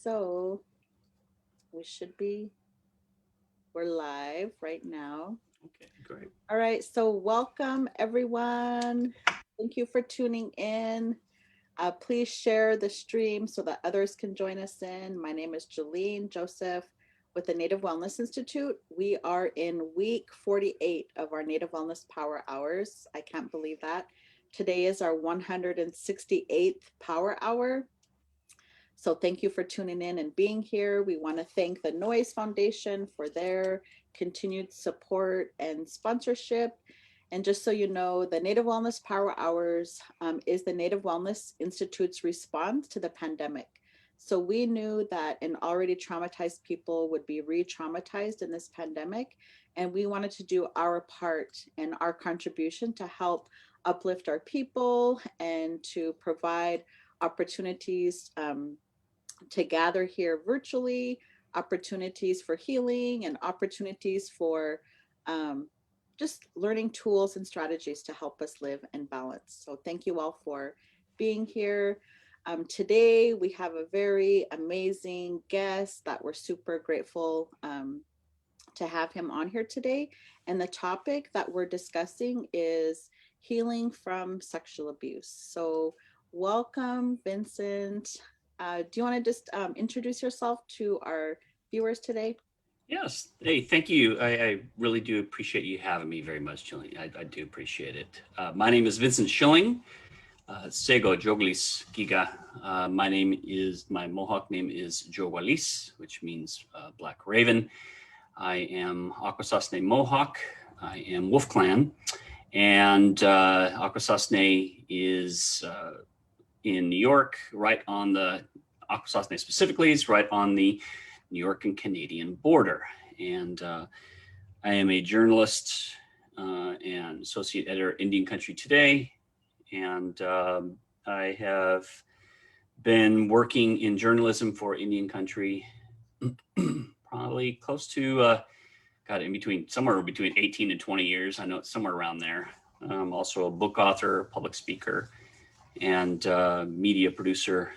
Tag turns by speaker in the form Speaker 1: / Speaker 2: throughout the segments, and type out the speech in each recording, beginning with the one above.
Speaker 1: so we should be, we're live right now.
Speaker 2: Okay, great.
Speaker 1: All right, so welcome everyone. Thank you for tuning in. Please share the stream so that others can join us in. My name is Jillene Joseph with the Native Wellness Institute. We are in week 48 of our Native Wellness Power Hours. I can't believe that. Today is our 168th Power Hour. So thank you for tuning in and being here. We want to thank the Noise Foundation for their continued support and sponsorship. And just so you know, the Native Wellness Power Hours is the Native Wellness Institute's response to the pandemic. So we knew that an already traumatized people would be re-traumatized in this pandemic. And we wanted to do our part and our contribution to help uplift our people and to provide opportunities to gather here virtually, opportunities for healing, and opportunities for um, just learning tools and strategies to help us live in balance. So, thank you all for being here. Today, we have a very amazing guest that we're super grateful to have him on here today. And the topic that we're discussing is healing from sexual abuse. So, welcome, Vincent. Do you want to just introduce yourself to our viewers today?
Speaker 2: Yes. Hey, thank you. I really do appreciate you having me very much, Jillian. I do appreciate it. My name is Vincent Schilling. Sego Joglis Giga. My Mohawk name is Jogalis, which means Black Raven. I am Akwesasne Mohawk. I am Wolf Clan. And Akwesasne is in New York, right on the Akwesasne specifically is right on the New York and Canadian border. And I am a journalist and associate editor at Indian Country Today. And I have been working in journalism for Indian Country probably close to, in between, somewhere between 18 and 20 years. I know it's somewhere around there. I'm also a book author, public speaker, and media producer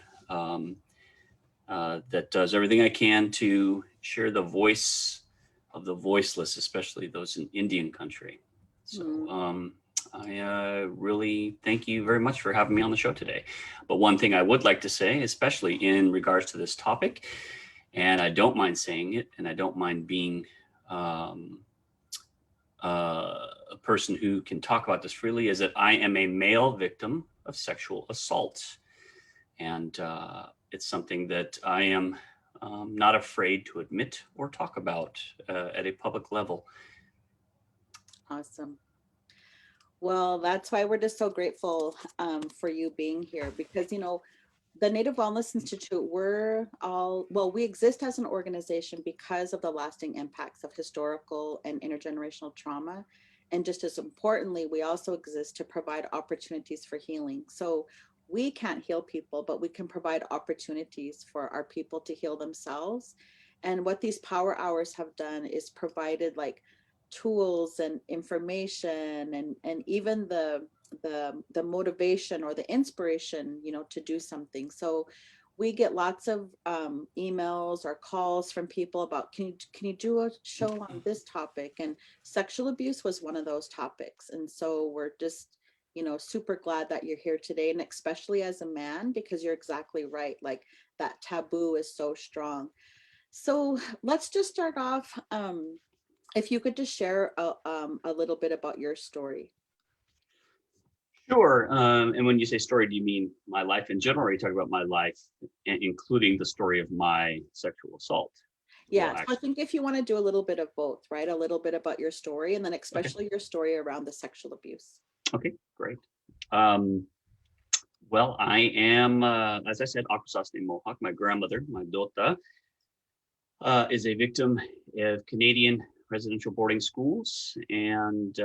Speaker 2: that does everything I can to share the voice of the voiceless, especially those in Indian country. So I really thank you very much for having me on the show today. But one thing I would like to say, especially in regards to this topic, and I don't mind saying it, and I don't mind being a person who can talk about this freely, is that I am a male victim of sexual assault. And it's something that I am not afraid to admit or talk about at a public level.
Speaker 1: Awesome. Well, that's why we're just so grateful for you being here because, the Native Wellness Institute, we exist as an organization because of the lasting impacts of historical and intergenerational trauma. And just as importantly, we also exist to provide opportunities for healing. So we can't heal people, but we can provide opportunities for our people to heal themselves. And what these power hours have done is provided like tools and information and even the motivation or the inspiration to do something. So we get lots of emails or calls from people about can you do a show on this topic, and sexual abuse was one of those topics. And so we're just super glad that you're here today, and especially as a man, because you're exactly right, like that taboo is so strong. So let's just start off, if you could just share a little bit about your story.
Speaker 2: Sure. And when you say story, do you mean my life in general, or are you talking about my life, including the story of my sexual assault? Well,
Speaker 1: Yeah, so I
Speaker 2: actually,
Speaker 1: think if you want to do a little bit of both, right? A little bit about your story, and then
Speaker 2: okay.
Speaker 1: especially your story around the sexual abuse.
Speaker 2: Okay, great. Um, well, I am, as I said, Akwesasne Mohawk. My grandmother, my Dota, is a victim of Canadian residential boarding schools, and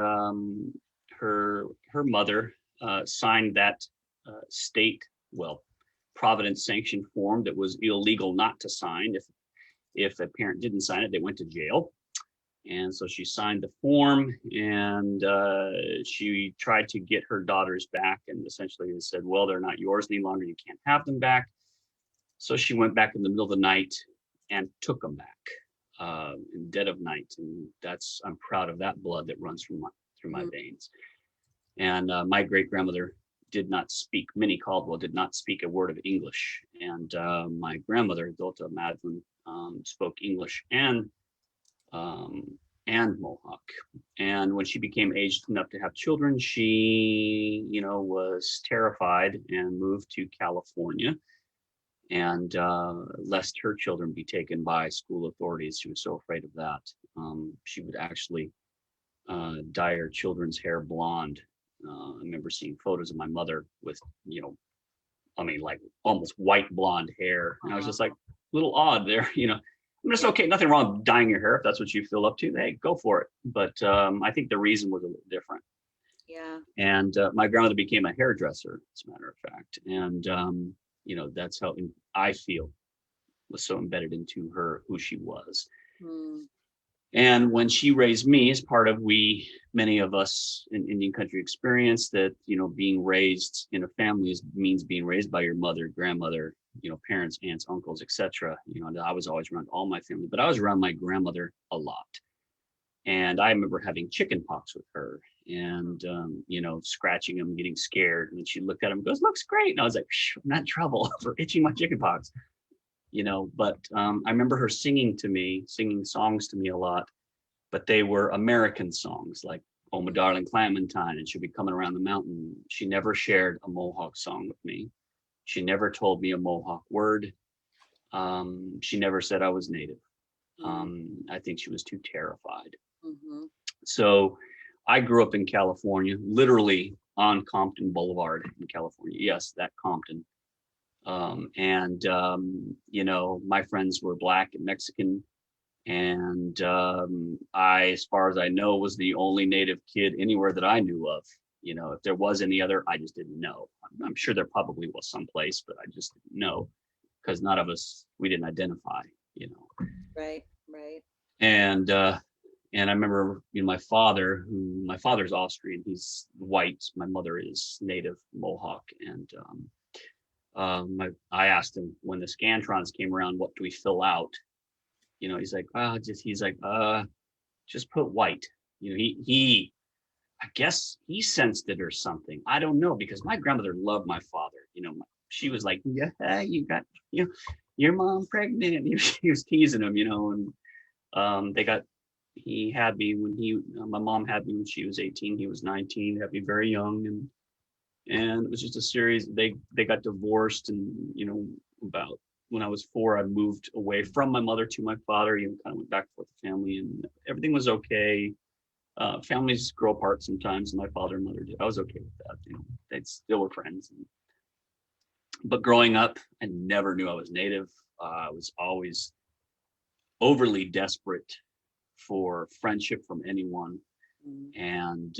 Speaker 2: her mother signed that state, well, Providence sanctioned form that was illegal not to sign. If a parent didn't sign it, they went to jail. And so she signed the form, and she tried to get her daughters back, and essentially they said, well, they're not yours any longer. You can't have them back. So she went back in the middle of the night and took them back in dead of night. And I'm proud of that blood that runs through my veins. And my great grandmother did not speak, Minnie Caldwell did not speak a word of English. And my grandmother, Dota Madeline, spoke English and Mohawk. And when she became aged enough to have children, she, was terrified and moved to California, and lest her children be taken by school authorities. She was so afraid of that. She would actually dye her children's hair blonde. I remember seeing photos of my mother with, like almost white blonde hair. And I was just like, a little odd there, I'm just okay. Nothing wrong with dyeing your hair if that's what you feel up to. Hey, go for it. But I think the reason was a little different.
Speaker 1: Yeah.
Speaker 2: And my grandmother became a hairdresser, as a matter of fact. And, that's how I feel was so embedded into her, who she was. And when she raised me, as part of many of us in Indian country experience that, being raised in a family means being raised by your mother, grandmother, parents, aunts, uncles, etc. I was always around all my family, but I was around my grandmother a lot. And I remember having chicken pox with her and, scratching them, getting scared. And she looked at him and goes, looks great. And I was like, I'm not in trouble for itching my chicken pox. But I remember her singing songs to me a lot, but they were American songs like Oh, My Darling Clementine, and she'll be coming around the mountain. She never shared a Mohawk song with me. She never told me a Mohawk word. She never said I was Native. I think she was too terrified. So I grew up in California, literally on Compton Boulevard in California. Yes, that Compton. My friends were Black and Mexican. And I, as far as I know, was the only Native kid anywhere that I knew of. If there was any other, I just didn't know. I'm sure there probably was someplace, but I just didn't know because none of us, we didn't identify,
Speaker 1: Right.
Speaker 2: And I remember, my father's Austrian, he's white. My mother is Native Mohawk. And I asked him when the Scantrons came around, what do we fill out? He's like, just put white. I guess he sensed it or something. I don't know, because my grandmother loved my father. She was like, yeah, you got, your mom pregnant. He was teasing him, and he had me when my mom had me when she was 18. He was 19, had me very young. And it was just a series. They got divorced, and, about when I was 4, I moved away from my mother to my father, kind of went back and forth with the family, and everything was okay. Families grow apart sometimes, and my father and mother did. I was okay with that. They still were friends. But growing up, I never knew I was Native. I was always overly desperate for friendship from anyone, and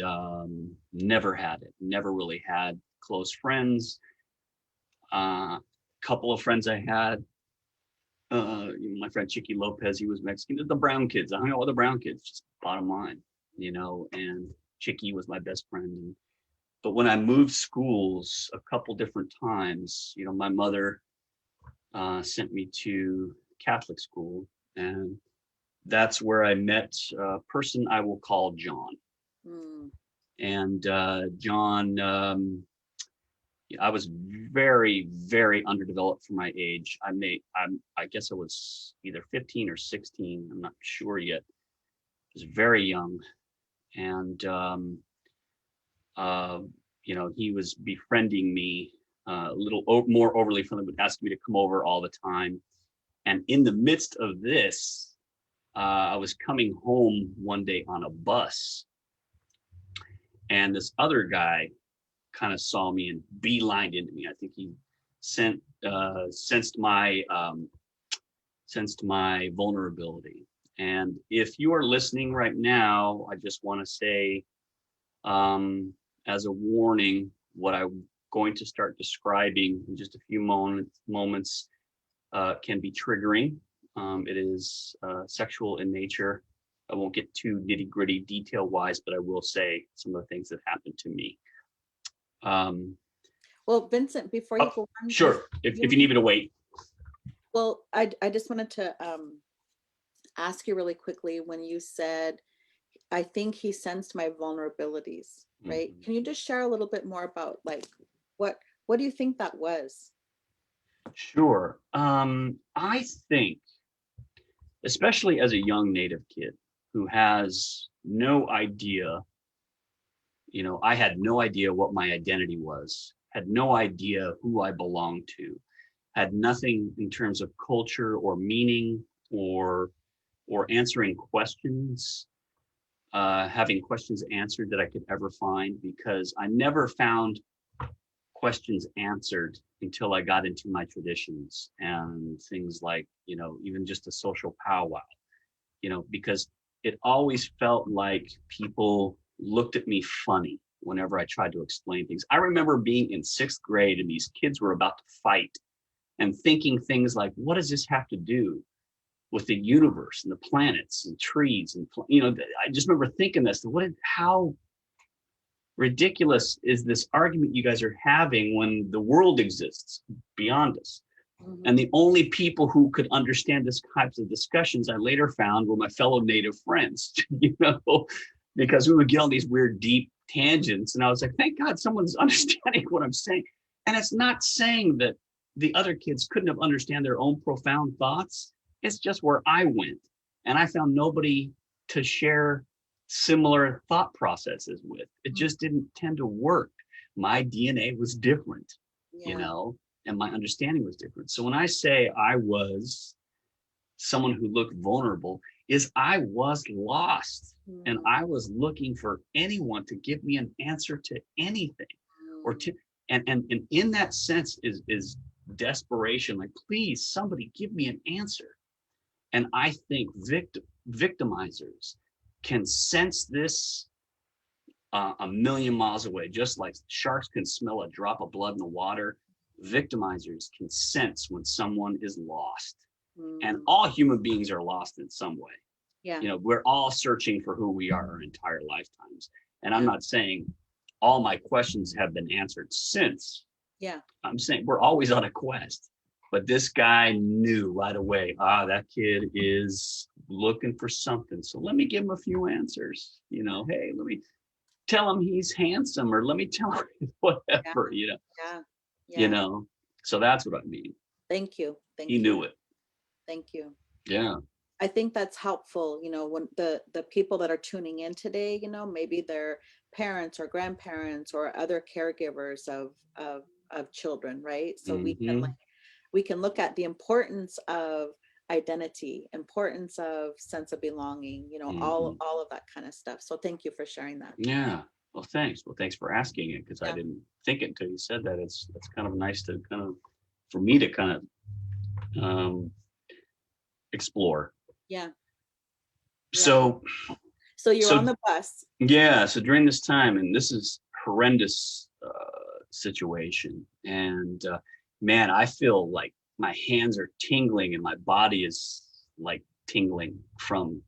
Speaker 2: never had it. Never really had close friends. Couple of friends I had, my friend Chicky Lopez, he was Mexican. The brown kids, I hung out with the brown kids, just bottom line, and Chicky was my best friend. But when I moved schools a couple different times, my mother sent me to Catholic school, and that's where I met a person I will call John. And John, I was very, very underdeveloped for my age. I guess I was either 15 or 16. I'm not sure yet. I was very young. And, he was befriending me a little more overly friendly, but asking me to come over all the time. And in the midst of this, I was coming home one day on a bus. And this other guy kind of saw me and beelined into me. I think he sensed my vulnerability. And if you are listening right now, I just want to say, as a warning, what I'm going to start describing in just a few moments can be triggering. It is sexual in nature. I won't get too nitty gritty detail wise, but I will say some of the things that happened to me.
Speaker 1: Well, Vincent, before you go on,
Speaker 2: sure. If you need me to wait.
Speaker 1: Well, I just wanted to ask you really quickly when you said, I think he sensed my vulnerabilities, right?
Speaker 2: Mhm.
Speaker 1: Can you just share a little bit more about like what do you think that was?
Speaker 2: Sure. I think, especially as a young Native kid who has no idea, I had no idea what my identity was, had no idea who I belonged to, had nothing in terms of culture or meaning or answering questions, having questions answered that I could ever find, because I never found questions answered until I got into my traditions and things like, even just a social powwow, because it always felt like people looked at me funny whenever I tried to explain things. I remember being in sixth grade and these kids were about to fight and thinking things like, what does this have to do with the universe and the planets and trees? And, I just remember thinking this, how ridiculous is this argument you guys are having when the world exists beyond us? And
Speaker 1: Mhm.
Speaker 2: the only people who could understand this types of discussions I later found were my fellow Native friends, because we would get on these weird, deep tangents. And I was like, thank God someone's understanding what I'm saying. And it's not saying that the other kids couldn't have understand their own profound thoughts. It's just where I went. And I found nobody to share similar thought processes with. It
Speaker 1: Mm.
Speaker 2: just didn't tend to work. My DNA was different, you
Speaker 1: Yeah.
Speaker 2: know, and my understanding was different. So when I say I was someone who looked vulnerable, is I was lost and
Speaker 1: Mm.
Speaker 2: I was looking for anyone to give me an answer to anything, or to and in that sense is desperation, like, please somebody give me an answer. And I think victimizers can sense this a million miles away, just like sharks can smell a drop of blood in the water. Victimizers can sense when someone is lost. And
Speaker 1: Mm.
Speaker 2: all human beings are lost in some way.
Speaker 1: Yeah.
Speaker 2: We're all searching for who we are our entire lifetimes. And I'm
Speaker 1: Yeah.
Speaker 2: not saying all my questions have been answered since.
Speaker 1: Yeah.
Speaker 2: I'm saying we're always on a quest. But this guy knew right away, that kid is looking for something. So let me give him a few answers. Hey, let me tell him he's handsome, or let me tell him
Speaker 1: Yeah.
Speaker 2: whatever,
Speaker 1: Yeah.
Speaker 2: you
Speaker 1: Yeah.
Speaker 2: know. So that's what I mean.
Speaker 1: Thank you.
Speaker 2: He
Speaker 1: Thank you.
Speaker 2: knew it.
Speaker 1: Thank you.
Speaker 2: Yeah.
Speaker 1: I think that's helpful, when the people that are tuning in today, maybe their parents or grandparents or other caregivers of children, right? So
Speaker 2: Mm-hmm.
Speaker 1: we can look at the importance of identity, importance of sense of belonging,
Speaker 2: Mm-hmm.
Speaker 1: all of that kind of stuff. So thank you for sharing that.
Speaker 2: Yeah. Well, thanks. Well, thanks for asking it, because I
Speaker 1: Yeah.
Speaker 2: didn't think it until you said that. It's kind of nice to kind of for me to kind of explore.
Speaker 1: Yeah. Yeah.
Speaker 2: So
Speaker 1: So you're
Speaker 2: so
Speaker 1: on the bus.
Speaker 2: yeah. So during this time, and this is horrendous situation, and man, I feel like my hands are tingling and my body is like tingling from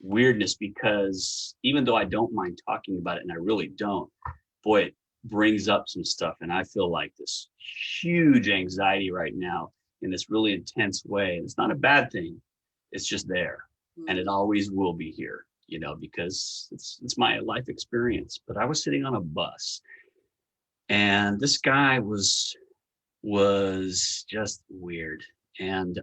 Speaker 2: weirdness, because even though I don't mind talking about it, and I really don't, boy, it brings up some stuff. And I feel like this huge anxiety right now in this really intense way. And it's not a bad thing. It's just there. And it
Speaker 1: Mm.
Speaker 2: always will be here, because it's my life experience. But I was sitting on a bus, and this guy was just weird. And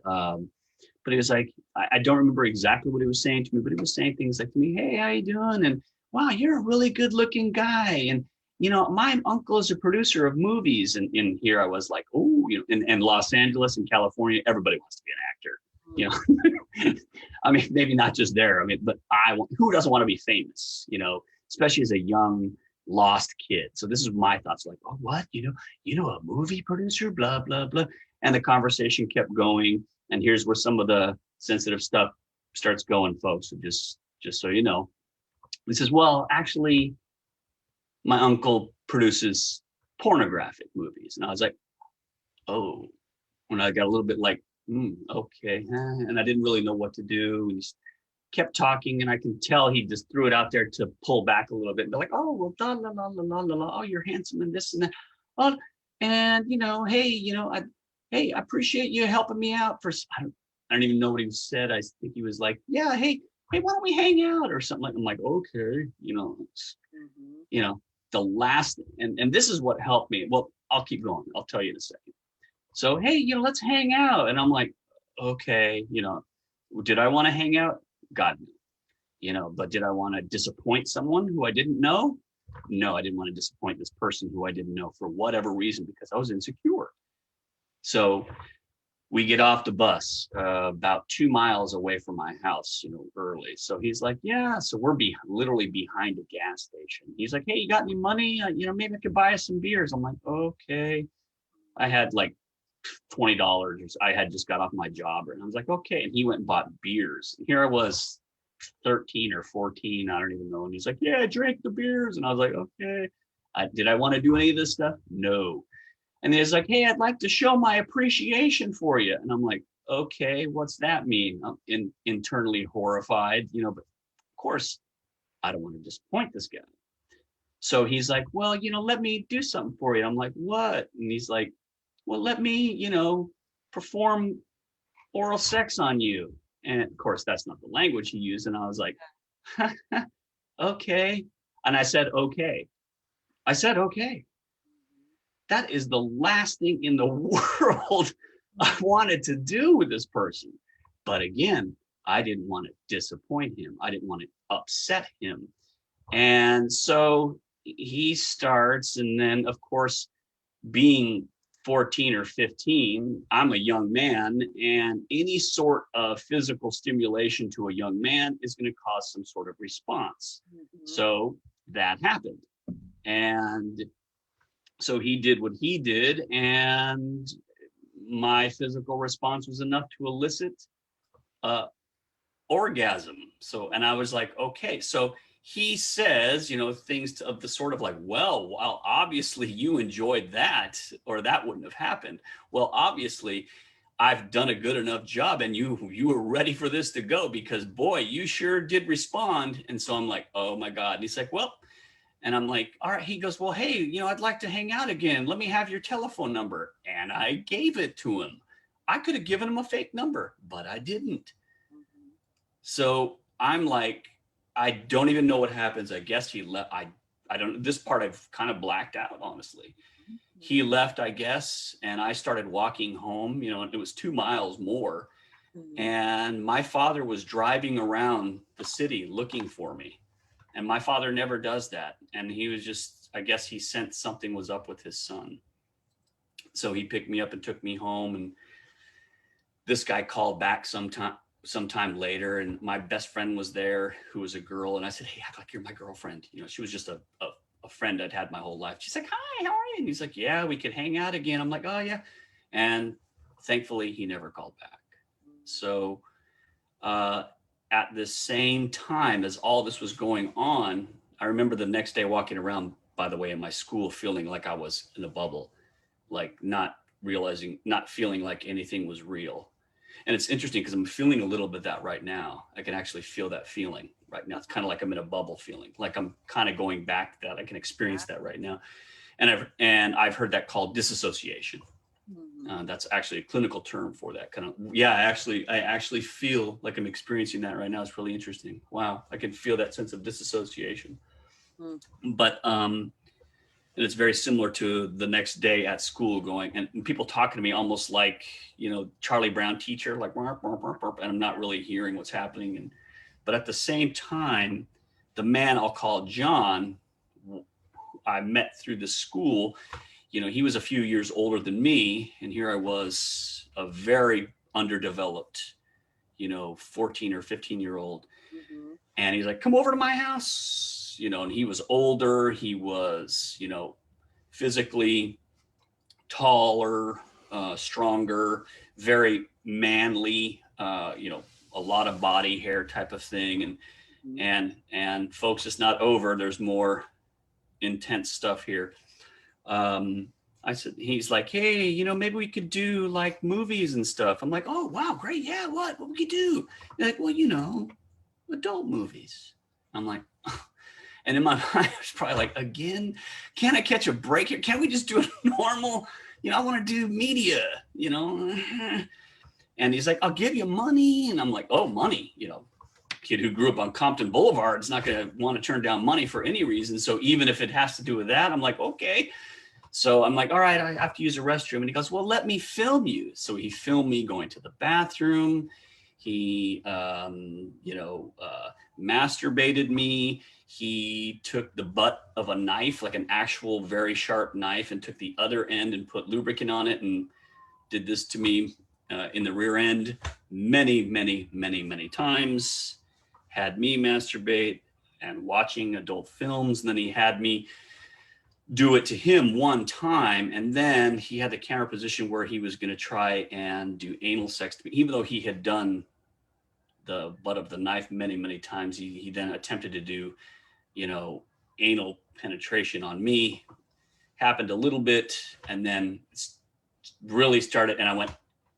Speaker 2: but he was like, I don't remember exactly what he was saying to me, but he was saying things like to me, hey, how you doing? And wow, you're a really good looking guy. And my uncle is a producer of movies. And in here I was like, oh, in Los Angeles and California, everybody wants to be an actor.
Speaker 1: Mm.
Speaker 2: I mean, maybe not just there. I mean, but who doesn't want to be famous? Especially as a young lost kid. So this is my thoughts, like, oh, what? A movie producer, blah blah blah. And the conversation kept going. And here's where some of the sensitive stuff starts going, folks. So just so you know, he says, well, actually, my uncle produces pornographic movies. And I was like, oh, when I got a little bit like, okay. And I didn't really know what to do. And he kept talking, and I can tell he just threw it out there to pull back a little bit and be like, oh, well, la, la, la, la, la, la, oh, you're handsome and this and that. Oh, and, hey, hey, I appreciate you helping me out for, I don't even know what he said. I think he was like, yeah, hey, why don't we hang out or something like, I'm like, okay,
Speaker 1: Mhm.
Speaker 2: you know, the last, and this is what helped me. Well, I'll keep going. I'll tell you in a second. So, hey, let's hang out. And I'm like, okay, did I want to hang out? God, no. But did I want to disappoint someone who I didn't know? No, I didn't want to disappoint this person who I didn't know for whatever reason because I was insecure. So we get off the bus about 2 miles away from my house, early. So he's like, yeah. So we're literally behind a gas station. He's like, hey, you got any money? Maybe I could buy us some beers. I'm like, okay. I had like $20. I had just got off my job, and I was like, okay. And he went and bought beers. And here I was, 13 or 14, I don't even know. And he's like, yeah, drink the beers. And I was like, okay. Did I want to do any of this stuff? No. And he's like, hey, I'd like to show my appreciation for you. And I'm like, okay, what's that mean? I'm internally horrified, but of course, I don't want to disappoint this guy. So he's like, well, let me do something for you. I'm like, what? And he's like, well, let me, perform oral sex on you. And of course, that's not the language he used. And I was like, okay. And I said, okay. I said, okay. That is the last thing in the world I wanted to do with this person. But again, I didn't want to disappoint him. I didn't want to upset him. And so he starts, and then of course, being 14 or 15, I'm a young man, and any sort of physical stimulation to a young man is going to cause some sort of response.
Speaker 1: Mhm.
Speaker 2: So that happened. And so he did what he did, and my physical response was enough to elicit uh, orgasm. So, and I was like, okay. So he says, things of the sort of like, well, obviously you enjoyed that, or that wouldn't have happened. Well, obviously I've done a good enough job, and you were ready for this to go, because boy, you sure did respond. And so I'm like, oh my God. And he's like, well, and I'm like, all right. He goes, well, hey, I'd like to hang out again. Let me have your telephone number. And I gave it to him. I could have given him a fake number, but I didn't.
Speaker 1: Mhm.
Speaker 2: So I'm like, I don't even know what happens. I guess he left. I don't, this part I've kind of blacked out, honestly. He left, I guess, and I started walking home, and it was 2 miles more.
Speaker 1: Mhm.
Speaker 2: And my father was driving around the city looking for me. And my father never does that. And he was just, I guess he sensed something was up with his son. So he picked me up and took me home. And this guy called back sometime later, and my best friend was there, who was a girl. And I said, hey, act like you're my girlfriend. She was just a friend I'd had my whole life. She's like, hi, how are you? And he's like, yeah, we could hang out again. I'm like, oh yeah. And thankfully he never called back. So uh, at the same time as all this was going on, I remember the next day walking around, by the way, in my school, feeling like I was in a bubble, like not feeling like anything was real. And it's interesting because I'm feeling a little bit that right now. I can actually feel that feeling right now. It's kind of like I'm in a bubble feeling, like I'm kind of going back to that. I can experience that right now. And I've heard that called disassociation.
Speaker 1: Mhm.
Speaker 2: That's actually a clinical term for that kind of. Yeah, I actually feel like I'm experiencing that right now. It's really interesting. Wow, I can feel that sense of disassociation.
Speaker 1: Mhm.
Speaker 2: But and it's very similar to the next day at school going and people talking to me almost like Charlie Brown teacher, like burp, burp, burp, burp, and I'm not really hearing what's happening. And but at the same time, the man I'll call John, I met through the school, he was a few years older than me, and here I was, a very underdeveloped, 14 or 15-year-old.
Speaker 1: Mhm.
Speaker 2: And he's like, come over to my house, and he was older. He was, physically taller, stronger, very manly, a lot of body hair type of thing. And,
Speaker 1: Mhm.
Speaker 2: and folks, it's not over. There's more intense stuff here. um, I said, he's like, hey, maybe we could do like movies and stuff. I'm like, oh, wow, great. Yeah, what we could do? They're like, well, adult movies. I'm like, and in my mind, I was probably like, again, can't I catch a break here? Can't we just do a normal, I want to do media, And he's like, I'll give you money. And I'm like, oh, money, kid who grew up on Compton Boulevard is not going to want to turn down money for any reason. So even if it has to do with that, I'm like, okay. So I'm like, all right, I have to use a restroom. And he goes, well, let me film you. So he filmed me going to the bathroom. He, masturbated me. He took the butt of a knife, like an actual very sharp knife, and took the other end and put lubricant on it and did this to me in the rear end many, many, many, many times. Had me masturbate and watching adult films. And then he had me do it to him one time, and then he had the camera position where he was going to try and do anal sex to me, even though he had done the butt of the knife many, many times. He then attempted to do, anal penetration on me. Happened a little bit, and then really started, and I went,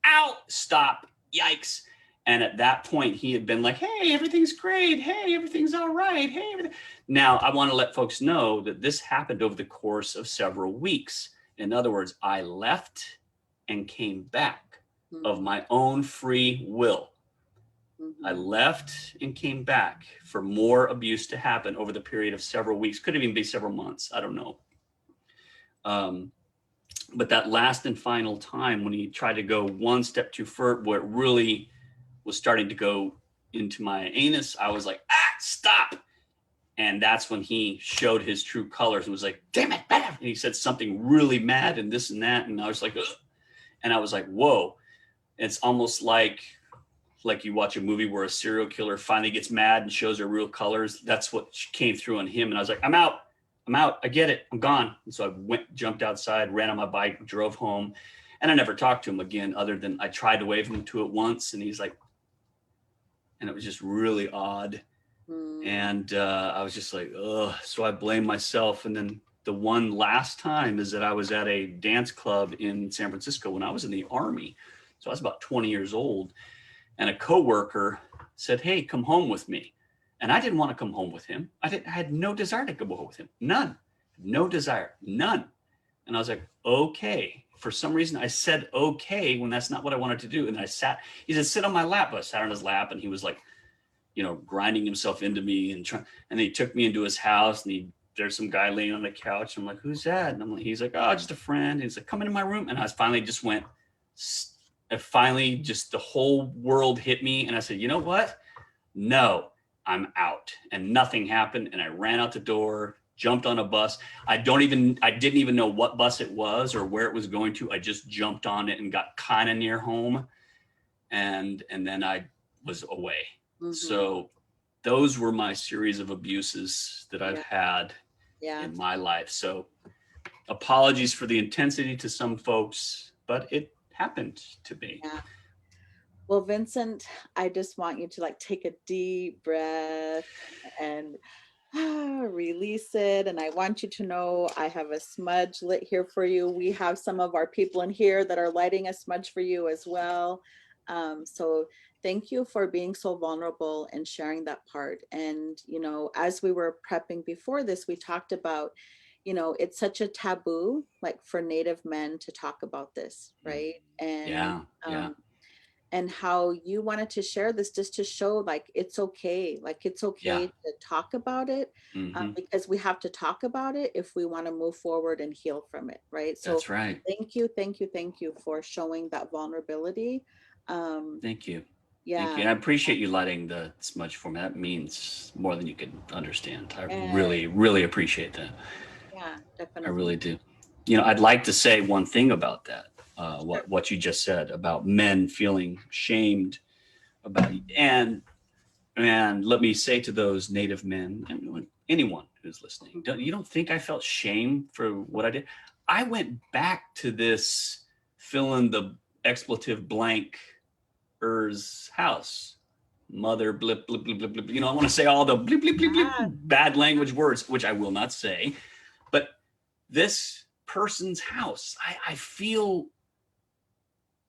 Speaker 2: ow, stop, yikes. And at that point, he had been like, hey, everything's great. Hey, everything's all right. Hey, everything. Now, I want to let folks know that this happened over the course of several weeks. In other words, I left and came back of my own free will. I left and came back for more abuse to happen over the period of several weeks. Could even be several months. I don't know. But that last and final time when he tried to go one step too far, where it really was starting to go into my anus, I was like, stop. And that's when he showed his true colors and was like, damn it. And he said something really mad and this and that. And I was like, ugh. And I was like, whoa. It's almost like you watch a movie where a serial killer finally gets mad and shows their real colors. That's what came through on him. And I was like, I'm out. I get it. I'm gone. And so I jumped outside, ran on my bike, drove home. And I never talked to him again, other than I tried to wave him to it once. And he's like, and it was just really odd. And I was just like, ugh. So I blamed myself. And then the one last time is that I was at a dance club in San Francisco when I was in the Army. So I was about 20 years old. And a coworker said, hey, come home with me. And I didn't want to come home with him. I had no desire to go home with him. None. No desire. None. And I was like, okay. For some reason, I said okay when that's not what I wanted to do. And I sat, he said, sit on my lap. I sat on his lap and he was like, grinding himself into me and and he took me into his house and there's some guy laying on the couch. I'm like, who's that? And he's like, oh, just a friend. And he's like, come into my room. And I finally just went, the whole world hit me. And I said, you know what? No, I'm out. And nothing happened. And I ran out the door, jumped on a bus. I didn't even know what bus it was or where it was going to. I just jumped on it and got kind of near home. And then I was away. So those were my series of abuses that I've had in my life. So apologies for the intensity to some folks, but it happened to me.
Speaker 1: Yeah. Well, Vincent, I just want you to take a deep breath and release it. And I want you to know I have a smudge lit here for you. We have some of our people in here that are lighting a smudge for you as well. So thank you for being so vulnerable and sharing that part. And, as we were prepping before this, we talked about, it's such a taboo, for Native men to talk about this, right? And and how you wanted to share this just to show it's okay, to talk about it, because we have to talk about it if we want to move forward and heal from it, right? So
Speaker 2: that's right.
Speaker 1: Thank you for showing that vulnerability.
Speaker 2: Thank you.
Speaker 1: Yeah.
Speaker 2: Thank you. And I appreciate you lighting the smudge for me. That means more than you can understand. I really, really appreciate that.
Speaker 1: Yeah, definitely.
Speaker 2: I really do. I'd like to say one thing about that. What you just said about men feeling shamed about it. And let me say to those Native men and anyone who's listening, you don't think I felt shame for what I did? I went back to this fill in the expletive blank house. Mother blip blip blip blip blip. I want to say all the blip blip blip blip bad language words, which I will not say. But this person's house, I feel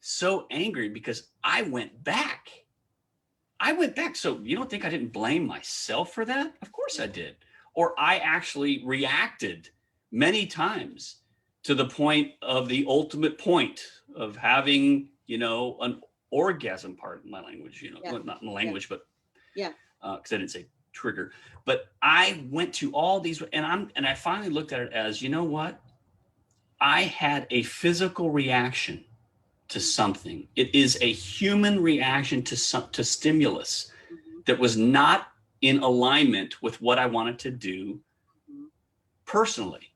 Speaker 2: so angry because I went back. So you don't think I didn't blame myself for that? Of course I did. Or I actually reacted many times to the point of the ultimate point of having, an orgasm, part in my language,
Speaker 1: Yeah.
Speaker 2: well, not in
Speaker 1: Yeah.
Speaker 2: language, but
Speaker 1: Yeah.
Speaker 2: because I didn't say trigger. But I went to all these, and I finally looked at it as, you know what? I had a physical reaction to something. It is a human reaction to stimulus
Speaker 1: Mm-hmm.
Speaker 2: that was not in alignment with what I wanted to do
Speaker 1: Mm-hmm.
Speaker 2: personally,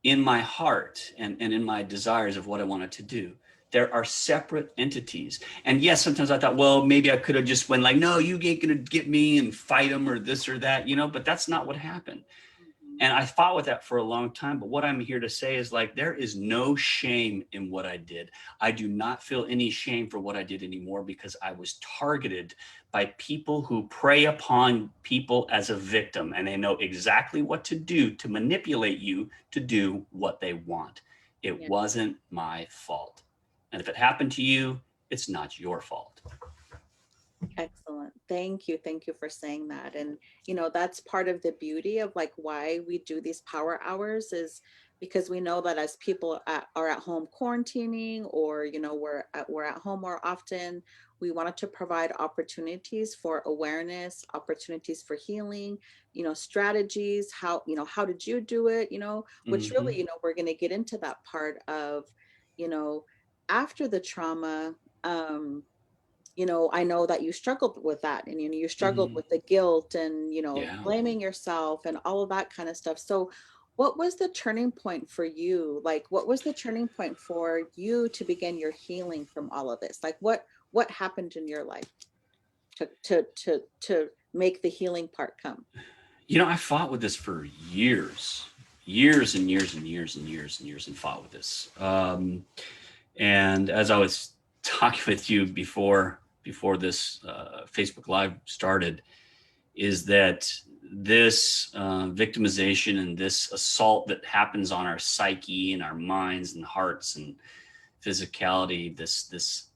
Speaker 2: in my heart, and in my desires of what I wanted to do. There are separate entities. And yes, sometimes I thought, well, maybe I could have just went like, no, you ain't gonna get me, and fight them or this or that, but that's not what happened.
Speaker 1: Mm-hmm.
Speaker 2: And I fought with that for a long time. But what I'm here to say is, like, there is no shame in what I did. I do not feel any shame for what I did anymore, because I was targeted by people who prey upon people as a victim, and they know exactly what to do to manipulate you to do what they want. It
Speaker 1: Yeah.
Speaker 2: wasn't my fault. And if it happened to you, it's not your fault.
Speaker 1: Excellent. Thank you. Thank you for saying that. And, that's part of the beauty of like why we do these power hours, is because we know that as people are at home quarantining, or, we're at home more often, we wanted to provide opportunities for awareness, opportunities for healing, strategies, how did you do it, which really,
Speaker 2: Mm-hmm.
Speaker 1: we're going to get into that part of, you know, after the trauma. I know that you struggled with that, and you struggled
Speaker 2: Mm-hmm.
Speaker 1: with the guilt, and
Speaker 2: Yeah.
Speaker 1: blaming yourself and all of that kind of stuff. So what was the turning point for you? Like, what was the turning point for you to begin your healing from all of this? Like, what happened in your life to make the healing part come?
Speaker 2: I fought with this for years, years and years and years and years and years, and fought with this. And as I was talking with you before this Facebook Live started, is that this victimization and this assault that happens on our psyche and our minds and hearts and physicality, this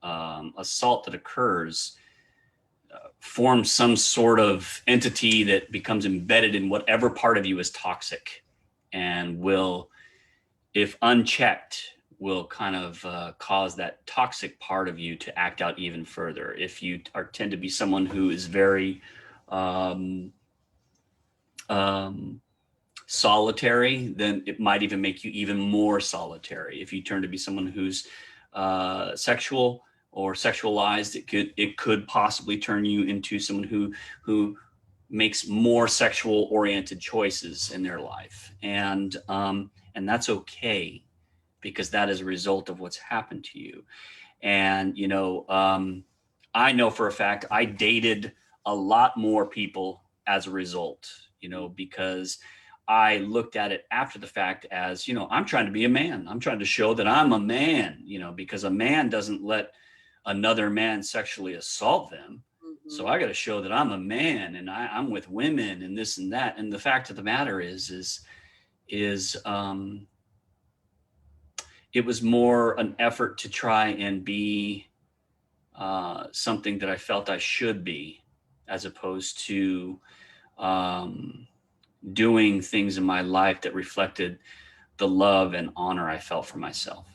Speaker 2: assault that occurs, forms some sort of entity that becomes embedded in whatever part of you is toxic, and will, if unchecked, will kind of cause that toxic part of you to act out even further. If you tend to be someone who is very um, um, solitary, then it might even make you even more solitary. If you turn to be someone who's sexual or sexualized, it could possibly turn you into someone who makes more sexual oriented choices in their life, and that's okay, because that is a result of what's happened to you. And I know for a fact I dated a lot more people as a result, because I looked at it after the fact as, I'm trying to be a man. I'm trying to show that I'm a man, because a man doesn't let another man sexually assault them. So
Speaker 1: Mm-hmm.
Speaker 2: I got to show that I'm a man, and I'm with women and this and that. And the fact of the matter is it was more an effort to try and be something that I felt I should be, as opposed to um, doing things in my life that reflected the love and honor I felt for myself.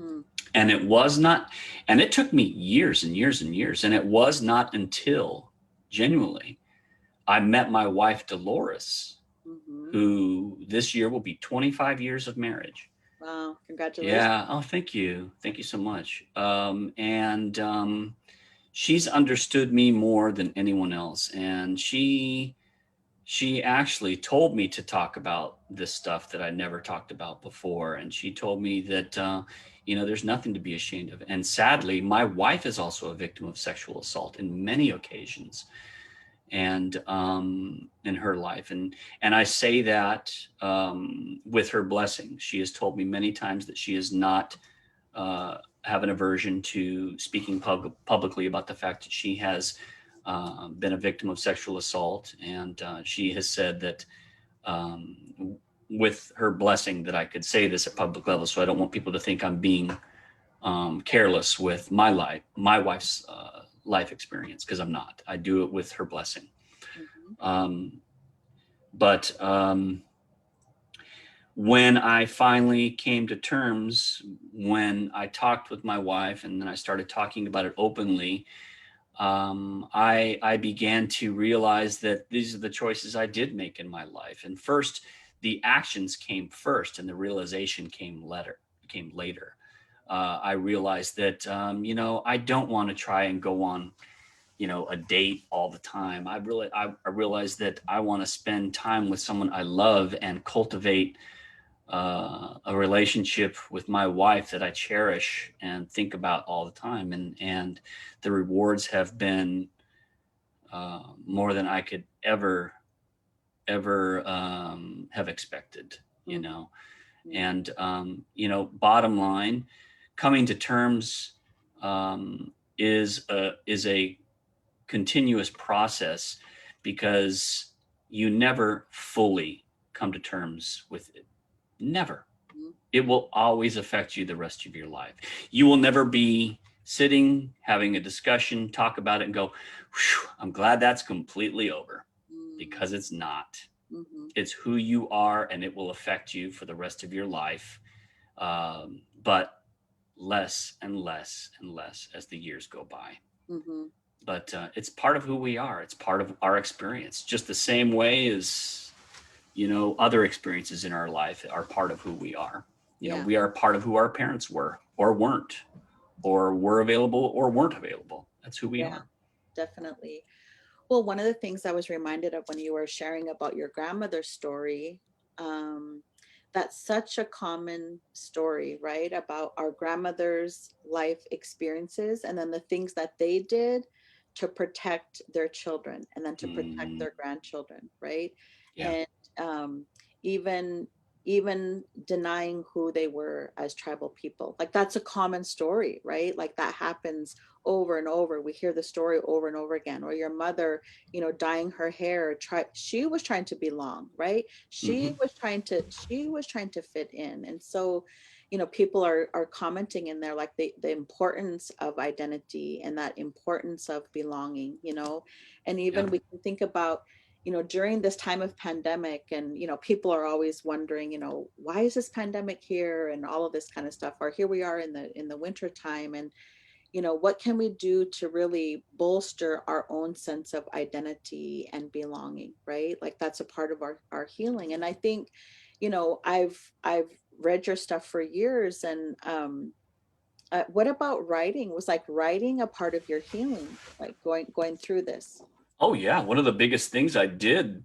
Speaker 1: Mm-hmm.
Speaker 2: And it was not, and it took me years and years and years. And it was not until, genuinely, I met my wife, Dolores,
Speaker 1: Mm-hmm.
Speaker 2: who this year will be 25 years of marriage.
Speaker 1: Wow, congratulations.
Speaker 2: Yeah. Oh, thank you. Thank you so much. And she's understood me more than anyone else. And she actually told me to talk about this stuff that I never talked about before. And she told me that, there's nothing to be ashamed of. And sadly, my wife is also a victim of sexual assault in many occasions, and in her life. And I say that with her blessing. She has told me many times that she is not have an aversion to speaking publicly about the fact that she has been a victim of sexual assault. And she has said that with her blessing that I could say this at public level. So I don't want people to think I'm being careless with my wife's life experience, because I'm not. I do it with her blessing.
Speaker 1: Mm-hmm.
Speaker 2: Um, but when I finally came to terms, when I talked with my wife and then I started talking about it openly, I began to realize that these are the choices I did make in my life. And first, the actions came first, and the realization came later. I realized that I don't want to try and go on a date all the time. I realized that I want to spend time with someone I love and cultivate a relationship with my wife that I cherish and think about all the time. And the rewards have been more than I could ever have expected, you
Speaker 1: Mm,
Speaker 2: know.
Speaker 1: mm,
Speaker 2: And bottom line, coming to terms is a continuous process, because you never fully come to terms with it. Never.
Speaker 1: mm,
Speaker 2: It will always affect you the rest of your life. You will never be sitting, having a discussion, talk about it, and go, I'm glad that's completely over,
Speaker 1: mm,
Speaker 2: because it's not.
Speaker 1: mhm.
Speaker 2: It's who you are, and it will affect you for the rest of your life. But less and less and less as the years go by.
Speaker 1: Mhm.
Speaker 2: But it's part of who we are. It's part of our experience, just the same way as other experiences in our life are part of who we are.
Speaker 1: Yeah,
Speaker 2: We are part of who our parents were or weren't, or were available or weren't available. That's who we
Speaker 1: yeah,
Speaker 2: are.
Speaker 1: definitely. Well, one of the things I was reminded of when you were sharing about your grandmother's story, um, that's such a common story, right? About our grandmother's life experiences and then the things that they did to protect their children and then to protect
Speaker 2: Mm,
Speaker 1: their grandchildren, right?
Speaker 2: yeah.
Speaker 1: And even even denying who they were as tribal people. Like that's a common story, right? Like that happens over and over. We hear the story over and over again. Or your mother, dyeing her hair, she was trying to belong, right?
Speaker 2: Hmm.
Speaker 1: She was trying to fit in. And so, people are commenting in there like the importance of identity and that importance of belonging, and
Speaker 2: Yeah.
Speaker 1: even we can think about during this time of pandemic, and people are always wondering, why is this pandemic here and all of this kind of stuff, or here we are in the winter time, and what can we do to really bolster our own sense of identity and belonging, right? Like that's a part of our healing. And I think I've read your stuff for years, and what about writing? Was like writing a part of your healing, like going through this?
Speaker 2: Oh, yeah. One of the biggest things I did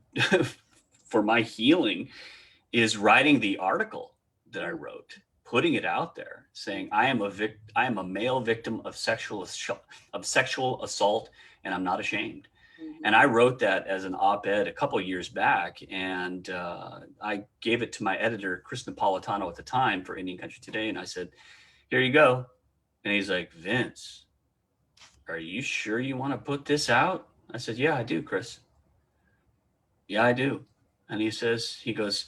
Speaker 2: for my healing is writing the article that I
Speaker 1: Mm,
Speaker 2: wrote, putting it out there,
Speaker 1: mm,
Speaker 2: saying I am a male victim of sexual assault, and I'm not ashamed. And
Speaker 1: mhm,
Speaker 2: I wrote that as an op-ed a couple years back, and I gave it to my editor, Chris Napolitano, at the time for Indian Country Today, and I said, "Here you go." And he's like, "Vince, are you sure you want to put this out?" I said, "Yeah, I do, Chris. Yeah, I do." And he goes,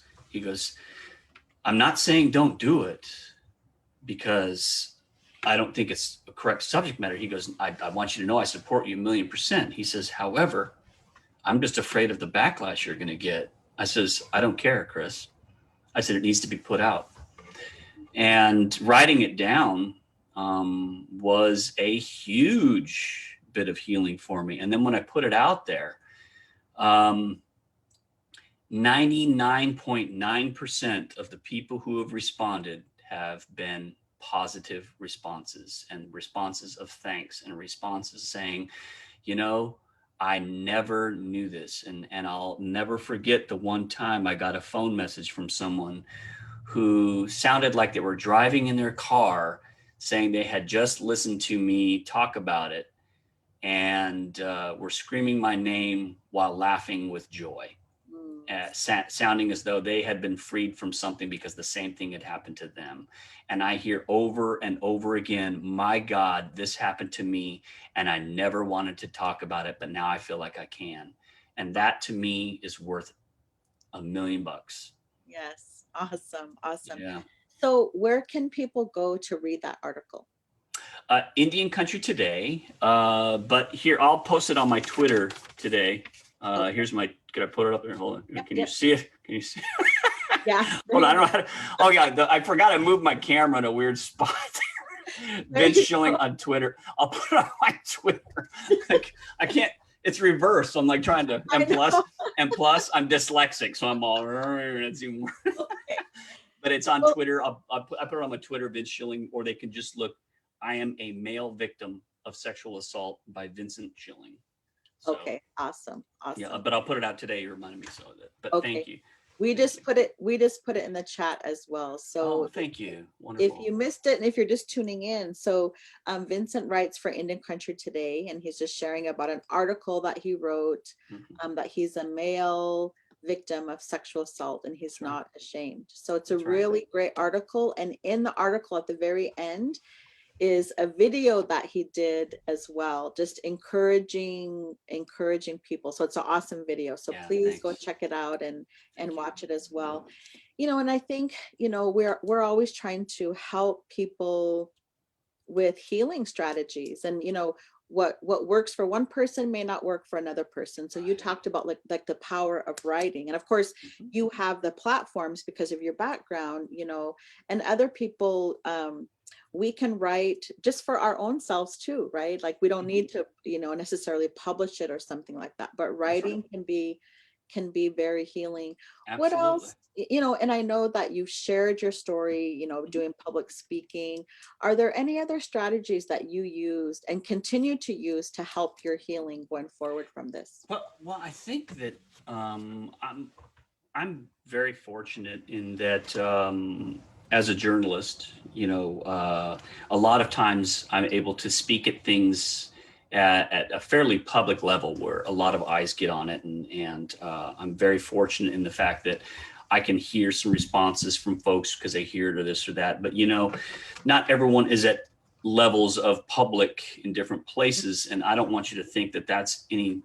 Speaker 2: "I'm not saying don't do it, because I don't think it's a correct subject matter." He goes, I want you to know I support you 1,000,000%. He says, "However, I'm just afraid of the backlash you're going to get." I says, "I don't care, Chris." I said, "It needs to be put out." And writing it down was a huge bit of healing for me. And then when I put it out there, 99.9% of the people who have responded have been positive responses, and responses of thanks, and responses saying, you know, I never knew this. And I'll never forget the one time I got a phone message from someone who sounded like they were driving in their car, saying they had just listened to me talk about it, and were screaming my name while laughing with joy,
Speaker 1: mm.
Speaker 2: sounding as though they had been freed from something because the same thing had happened to them. And I hear over and over again, my God, this happened to me, and I never wanted to talk about it, but now I feel like I can. And that to me is worth $1,000,000.
Speaker 1: Yes, awesome, awesome.
Speaker 2: Yeah.
Speaker 1: So where can people go to read that article?
Speaker 2: Indian Country Today. But here, I'll post it on my Twitter today.
Speaker 1: Okay.
Speaker 2: Here's my, could I put it up there? Hold on.
Speaker 1: Yep,
Speaker 2: Can you
Speaker 1: yep.
Speaker 2: see it? Can you see?
Speaker 1: Yeah, there
Speaker 2: Hold on, I
Speaker 1: you
Speaker 2: don't
Speaker 1: go.
Speaker 2: know how to, oh yeah, I forgot I moved my camera in a weird spot.
Speaker 1: There
Speaker 2: Vince
Speaker 1: you
Speaker 2: Schilling
Speaker 1: go.
Speaker 2: on Twitter. I'll put it on my Twitter. Like, I can't. It's reversed. So I'm like trying to.
Speaker 1: I know.
Speaker 2: And plus, I'm dyslexic, so I'm all. It's even worse.
Speaker 1: Okay.
Speaker 2: But it's on
Speaker 1: Well,
Speaker 2: Twitter. I put it on my Twitter, Vince Schilling, or they can just look. I am a male victim of sexual assault by Vincent Schilling. So
Speaker 1: okay. Awesome.
Speaker 2: yeah,
Speaker 1: Awesome.
Speaker 2: but I'll put it out today. You reminded me so of that. But
Speaker 1: Okay.
Speaker 2: thank you.
Speaker 1: We
Speaker 2: Thank
Speaker 1: just
Speaker 2: you.
Speaker 1: put it we just put it in the chat as well.
Speaker 2: Oh,
Speaker 1: So
Speaker 2: thank you.
Speaker 1: if
Speaker 2: Wonderful.
Speaker 1: you missed it and if you're just tuning in, so Vincent writes for Indian Country Today, and he's just sharing about an article that he wrote,
Speaker 2: Mhm.
Speaker 1: that he's a male victim of sexual assault and he's
Speaker 2: That's right.
Speaker 1: not ashamed. So it's a
Speaker 2: That's right.
Speaker 1: really great article. And in the article at the very end is a video that he did as well, just encouraging people. So it's an awesome video. So
Speaker 2: Yeah.
Speaker 1: please go
Speaker 2: Thanks.
Speaker 1: check it out and
Speaker 2: Thank you.
Speaker 1: watch it as well. And I think, we're always trying to help people with healing strategies, and what works for one person may not work for another person. So you
Speaker 2: Right.
Speaker 1: talked about like the power of writing, and of course
Speaker 2: Mhm.
Speaker 1: you have the platforms because of your background, and other people, we can write just for our own selves too, right? Like we don't
Speaker 2: Mhm.
Speaker 1: need to necessarily publish it or something like that, but
Speaker 2: That's right.
Speaker 1: writing can be very healing. What
Speaker 2: Absolutely.
Speaker 1: else? And I know that you've shared your story,
Speaker 2: Mhm.
Speaker 1: doing public speaking. Are there any other strategies that you used and continue to use to help your healing going forward from this?
Speaker 2: Well, I think that I'm very fortunate in that as a journalist, a lot of times I'm able to speak at things at a fairly public level where a lot of eyes get on it, and I'm very fortunate in the fact that I can hear some responses from folks because they hear it or this or that. But not everyone is at levels of public in different places, and I don't want you to think that that's any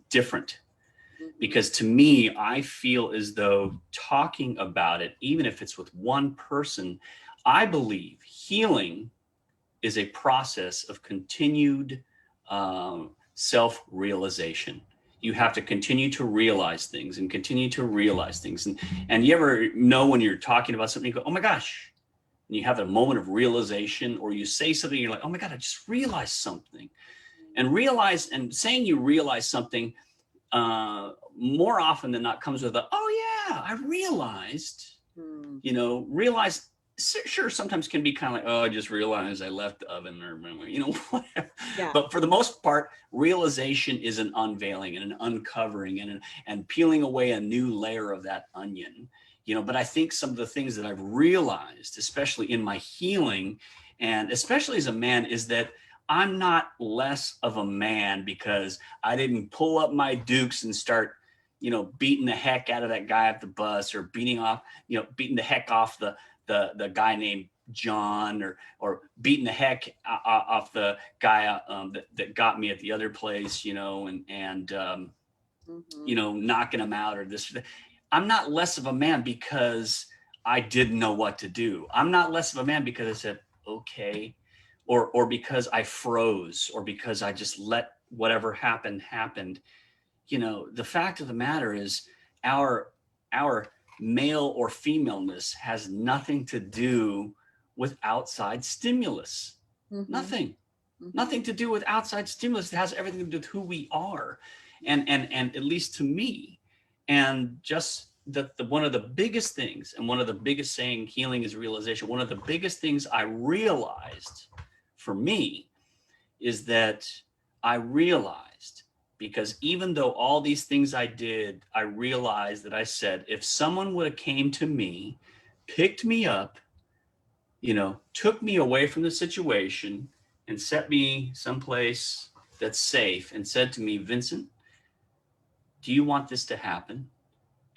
Speaker 2: different,
Speaker 1: Mhm.
Speaker 2: because to me, I feel as though talking about it, even if it's with one person, I believe healing is a process of continued self-realization. You have to continue to realize things and continue to realize things. And you ever know when you're talking about something, you go, oh my gosh, and you have a moment of realization, or you say something, you're like, oh my God, I just realized something. And saying you realize something more often than not comes with a, oh yeah, I realized,
Speaker 1: Mhm.
Speaker 2: realize, sure, sometimes can be kind of like, oh, I just realized I left the oven, or whatever.
Speaker 1: Yeah.
Speaker 2: But for the most part, realization is an unveiling and an uncovering and peeling away a new layer of that onion. But I think some of the things that I've realized, especially in my healing, and especially as a man, is that I'm not less of a man because I didn't pull up my dukes and start, beating the heck out of that guy at the bus, or beating the heck off the guy named John, or beating the heck off the guy that got me at the other place,
Speaker 1: Mhm.
Speaker 2: knocking him out or this. I'm not less of a man because I didn't know what to do. I'm not less of a man because I said, okay, or because I froze, or because I just let whatever happened. The fact of the matter is our our male or femaleness has nothing to do with outside stimulus.
Speaker 1: Mhm.
Speaker 2: Nothing.
Speaker 1: Mhm.
Speaker 2: Nothing to do with outside stimulus. It has everything to do with who we are. And at least to me, and just the one of the biggest things, and one of the biggest saying healing is realization, one of the biggest things I realized for me is that I realized, because even though all these things I did, I realized that I said, if someone would have came to me, picked me up, took me away from the situation and set me someplace that's safe and said to me, Vincent, do you want this to happen?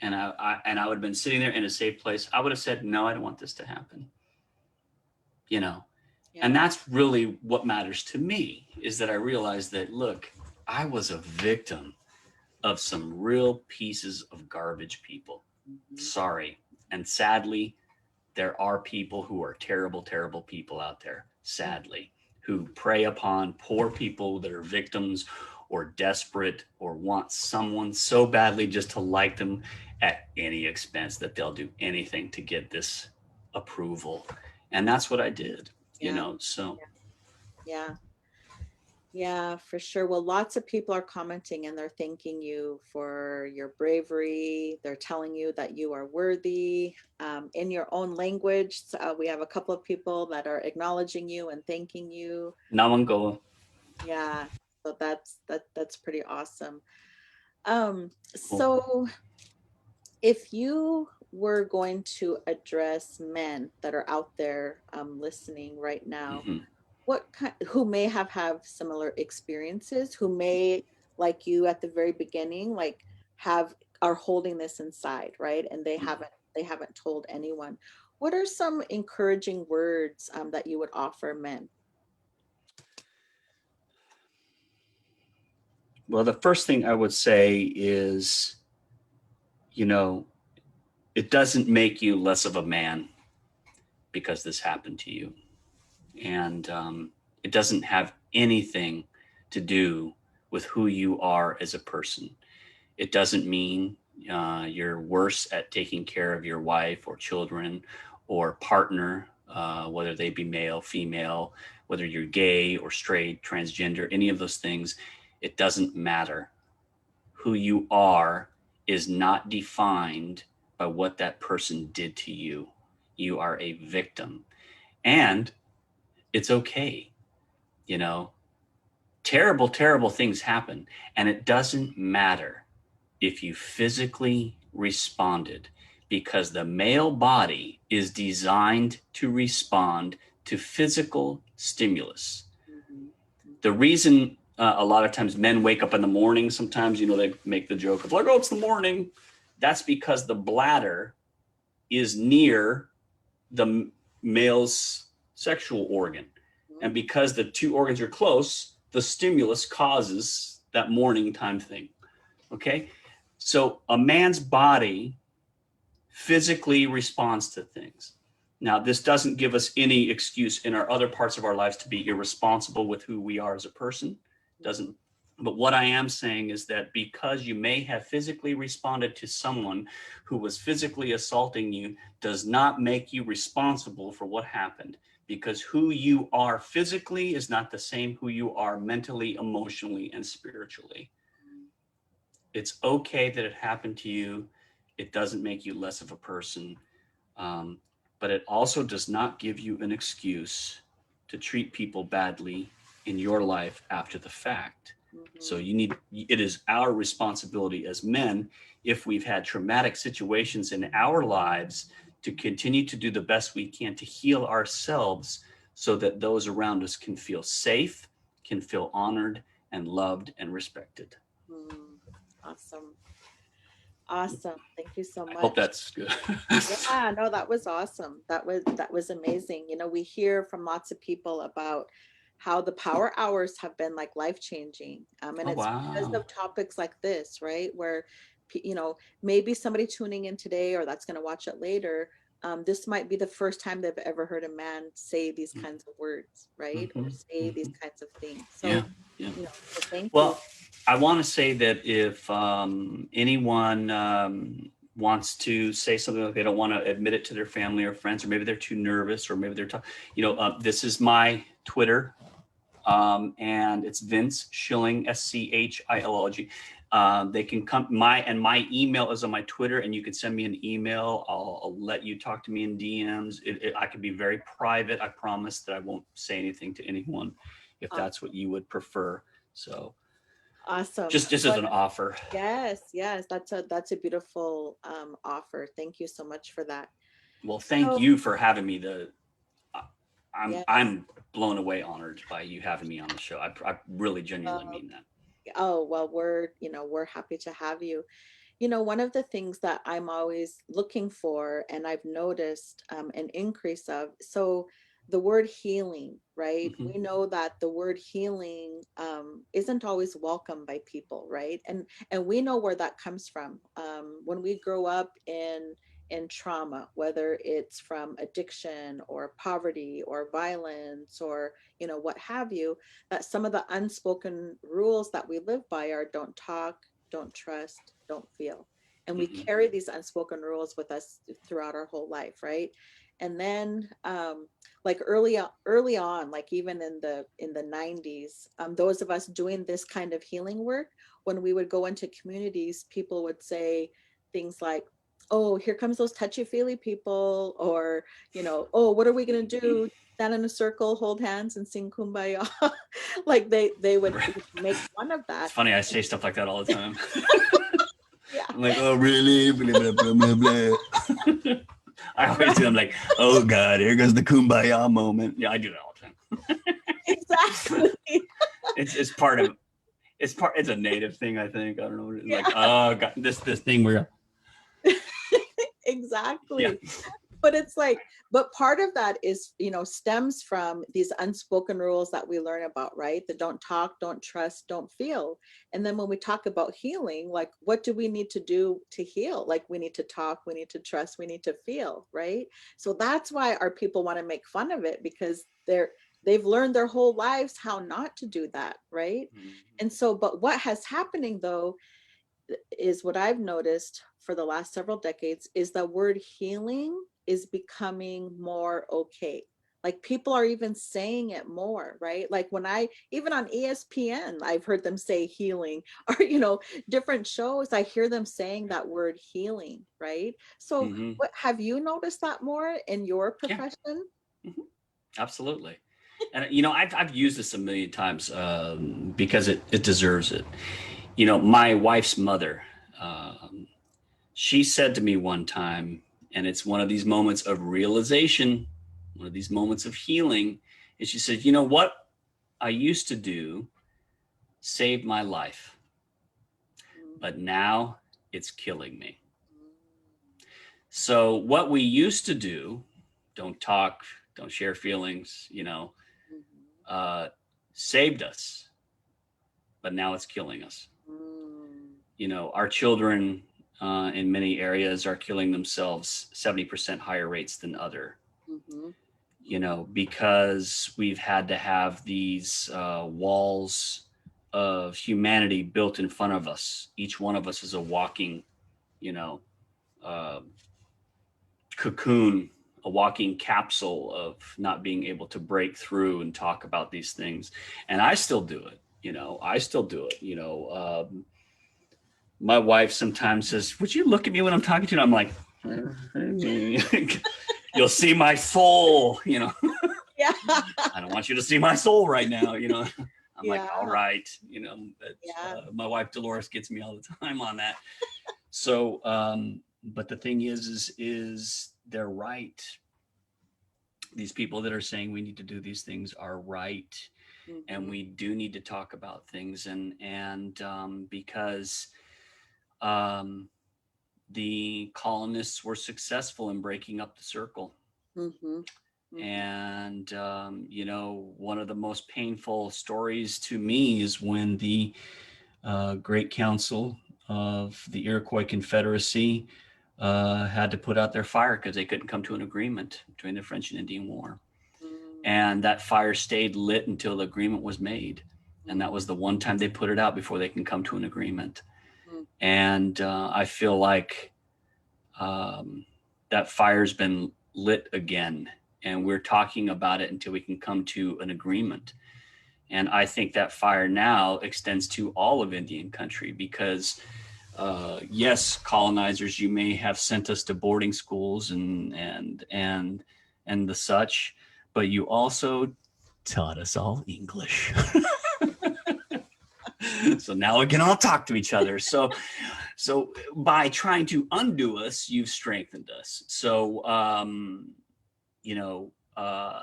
Speaker 2: And I would have been sitting there in a safe place. I would have said, no, I don't want this to happen. You know, And
Speaker 1: Yeah.
Speaker 2: that's really what matters to me, is that I realized that, look, I was a victim of some real pieces of garbage people.
Speaker 1: Mhm.
Speaker 2: Sorry. And sadly, there are people who are terrible, terrible people out there,
Speaker 1: Mhm.
Speaker 2: sadly, who prey upon poor people that are victims, or desperate or want someone so badly just to like them at any expense that they'll do anything to get this approval. And that's what I did, you
Speaker 1: Yeah.
Speaker 2: know. So
Speaker 1: Yeah. Yeah, for sure. Well, lots of people are commenting and they're thanking you for your bravery. They're telling you that you are worthy in your own language. So, we have a couple of people that are acknowledging you and thanking you.
Speaker 2: Namangoa.
Speaker 1: Yeah, so that's pretty awesome.
Speaker 2: Cool.
Speaker 1: So if you were going to address men that are out there listening right now,
Speaker 2: Hmm.
Speaker 1: what kind, who may have similar experiences, who may, like you at the very beginning, like have are holding this inside, right? And they haven't told anyone. What are some encouraging words that you would offer men?
Speaker 2: Well, the first thing I would say is, you know, it doesn't make you less of a man because this happened to you. And it doesn't have anything to do with who you are as a person. It doesn't mean you're worse at taking care of your wife or children or partner, whether they be male, female, whether you're gay or straight, transgender, any of those things. It doesn't matter. Who you are is not defined by what that person did to you. You are a victim. And it's okay. You know, terrible, terrible things happen. And it doesn't matter if you physically responded because the male body is designed to respond to physical stimulus.
Speaker 1: Mhm,
Speaker 2: The reason a lot of times men wake up in the morning, sometimes, they make the joke of like, oh, it's the morning. That's because the bladder is near the male's sexual organ.
Speaker 1: mhm,
Speaker 2: And because the two organs are close, the stimulus causes that morning time thing. Okay. So a man's body physically responds to things. Now, this doesn't give us any excuse in our other parts of our lives to be irresponsible with who we are as a person. Doesn't. But what I am saying is that because you may have physically responded to someone who was physically assaulting you does not make you responsible for what happened, because who you are physically is not the same who you are mentally, emotionally, and spiritually. It's okay that it happened to you. It doesn't make you less of a person. Um, but it also does not give you an excuse to treat people badly in your life after the fact. So
Speaker 1: mhm,
Speaker 2: it is our responsibility as men, if we've had traumatic situations in our lives, to continue to do the best we can to heal ourselves so that those around us can feel safe, can feel honored and loved and respected.
Speaker 1: mhm. Awesome. Awesome. Thank you so
Speaker 2: I hope
Speaker 1: much.
Speaker 2: that's good.
Speaker 1: Yeah, no, that was awesome. That was amazing. We hear from lots of people about how the power hours have been like life changing. And
Speaker 2: Oh,
Speaker 1: it's because
Speaker 2: wow.
Speaker 1: of topics like this, right? Where maybe somebody tuning in today or that's going to watch it later, this might be the first time they've ever heard a man say these kinds of words, right? Or
Speaker 2: Hmm.
Speaker 1: say these
Speaker 2: Hmm.
Speaker 1: kinds of things.
Speaker 2: Yeah,
Speaker 1: So,
Speaker 2: yeah.
Speaker 1: so thank you.
Speaker 2: Well, I want to say that if anyone wants to say something like they don't want to admit it to their family or friends, or maybe they're too nervous, or maybe they're, this is my Twitter, and it's Vince Schilling, Schillog. They can come. My email is on my Twitter, and you can send me an email. I'll let you talk to me in DMs. I can be very private. I promise that I won't say anything to anyone if that's what you would prefer. So
Speaker 1: Awesome.
Speaker 2: just as an offer.
Speaker 1: Yes, yes, that's a beautiful offer. Thank you so much for that.
Speaker 2: Well, thank
Speaker 1: So,
Speaker 2: you for having me.
Speaker 1: yes.
Speaker 2: I'm blown away, honored by you having me on the show. I really genuinely
Speaker 1: Uh,
Speaker 2: mean that.
Speaker 1: oh, well, we're happy to have you. One of the things that I'm always looking for, and I've noticed an increase of, so the word healing, right?
Speaker 2: Hmm.
Speaker 1: We know that the word healing isn't always welcome by people, right? And we know where that comes from. When we grow up in trauma, whether it's from addiction or poverty or violence or, what have you, that some of the unspoken rules that we live by are don't talk, don't trust, don't feel. And we
Speaker 2: Hmm.
Speaker 1: carry these unspoken rules with us throughout our whole life, right? And then like early on, like even in the 90s, those of us doing this kind of healing work, when we would go into communities, people would say things like, oh, here comes those touchy feely people, or, oh, what are we going to do? Stand in a circle, hold hands, and sing kumbaya. Like they would make fun of
Speaker 2: It's
Speaker 1: that.
Speaker 2: funny. I say stuff like that all the time.
Speaker 1: Yeah.
Speaker 2: I'm like, oh, really? Blah, blah, blah, blah, blah. I always do. I'm like, oh, God, here goes the kumbaya moment. Yeah, I do that all the time.
Speaker 1: Exactly.
Speaker 2: It's part of it's a native thing, I think. I don't know. It's
Speaker 1: Yeah.
Speaker 2: like, oh, God, this thing where, yeah.
Speaker 1: Exactly. But it's like, but part of that is, stems from these unspoken rules that we learn about, right? The don't talk, don't trust, don't feel. And then when we talk about healing, like, what do we need to do to heal? Like, we need to talk, we need to trust, we need to feel, right? So that's why our people want to make fun of it, because they've learned their whole lives how not to do that, right?
Speaker 2: Mhm.
Speaker 1: And so, but what has happening though is what I've noticed for the last several decades is the word healing is becoming more okay. Like people are even saying it more, right? Like when even on ESPN, I've heard them say healing, or, different shows, I hear them saying that word healing, right? So,
Speaker 2: Mhm.
Speaker 1: what have you noticed that more in your
Speaker 2: Yeah.
Speaker 1: profession?
Speaker 2: Mhm. Absolutely. And I've used this a million times because it deserves it. My wife's mother, um, she said to me one time, and it's one of these moments of realization, one of these moments of healing, and she said, what I used to do saved my life, but now it's killing me. So what we used to do, don't talk, don't share feelings, uh, saved us, but now it's killing us. Our children in many areas are killing themselves 70% higher rates than other, because we've had to have these walls of humanity built in front of us. Each one of us is a walking, you know, uh, cocoon, a walking capsule of not being able to break through and talk about these things. And I still do it. I still do it. My wife sometimes says, "Would you look at me when I'm talking to you?" And I'm like, "You'll see my soul."
Speaker 1: Yeah.
Speaker 2: I don't want you to see my soul right now. I'm like,
Speaker 1: Yeah.
Speaker 2: all right.
Speaker 1: Yeah.
Speaker 2: My wife Dolores gets me all the time on that. So, but the thing is they're right. These people that are saying we need to do these things are right, and
Speaker 1: Mhm.
Speaker 2: we do need to talk about things, and because um, the colonists were successful in breaking up the circle.
Speaker 1: Mhm. Mhm.
Speaker 2: And, one of the most painful stories to me is when the Great Council of the Iroquois Confederacy had to put out their fire because they couldn't come to an agreement during the French and Indian War.
Speaker 1: Mm,
Speaker 2: And that fire stayed lit until the agreement was made. And that
Speaker 1: mm,
Speaker 2: was the one time they put it out before they can come to an agreement.
Speaker 1: mm,
Speaker 2: And I feel like um, that fire's been lit again, and we're talking about it until we can come to an agreement. And I think that fire now extends to all of Indian country because, yes, colonizers, you may have sent us to boarding schools and the such, but you also taught us all English. So now we can all talk to each other. So by trying to undo us, you've strengthened us. So you know, uh,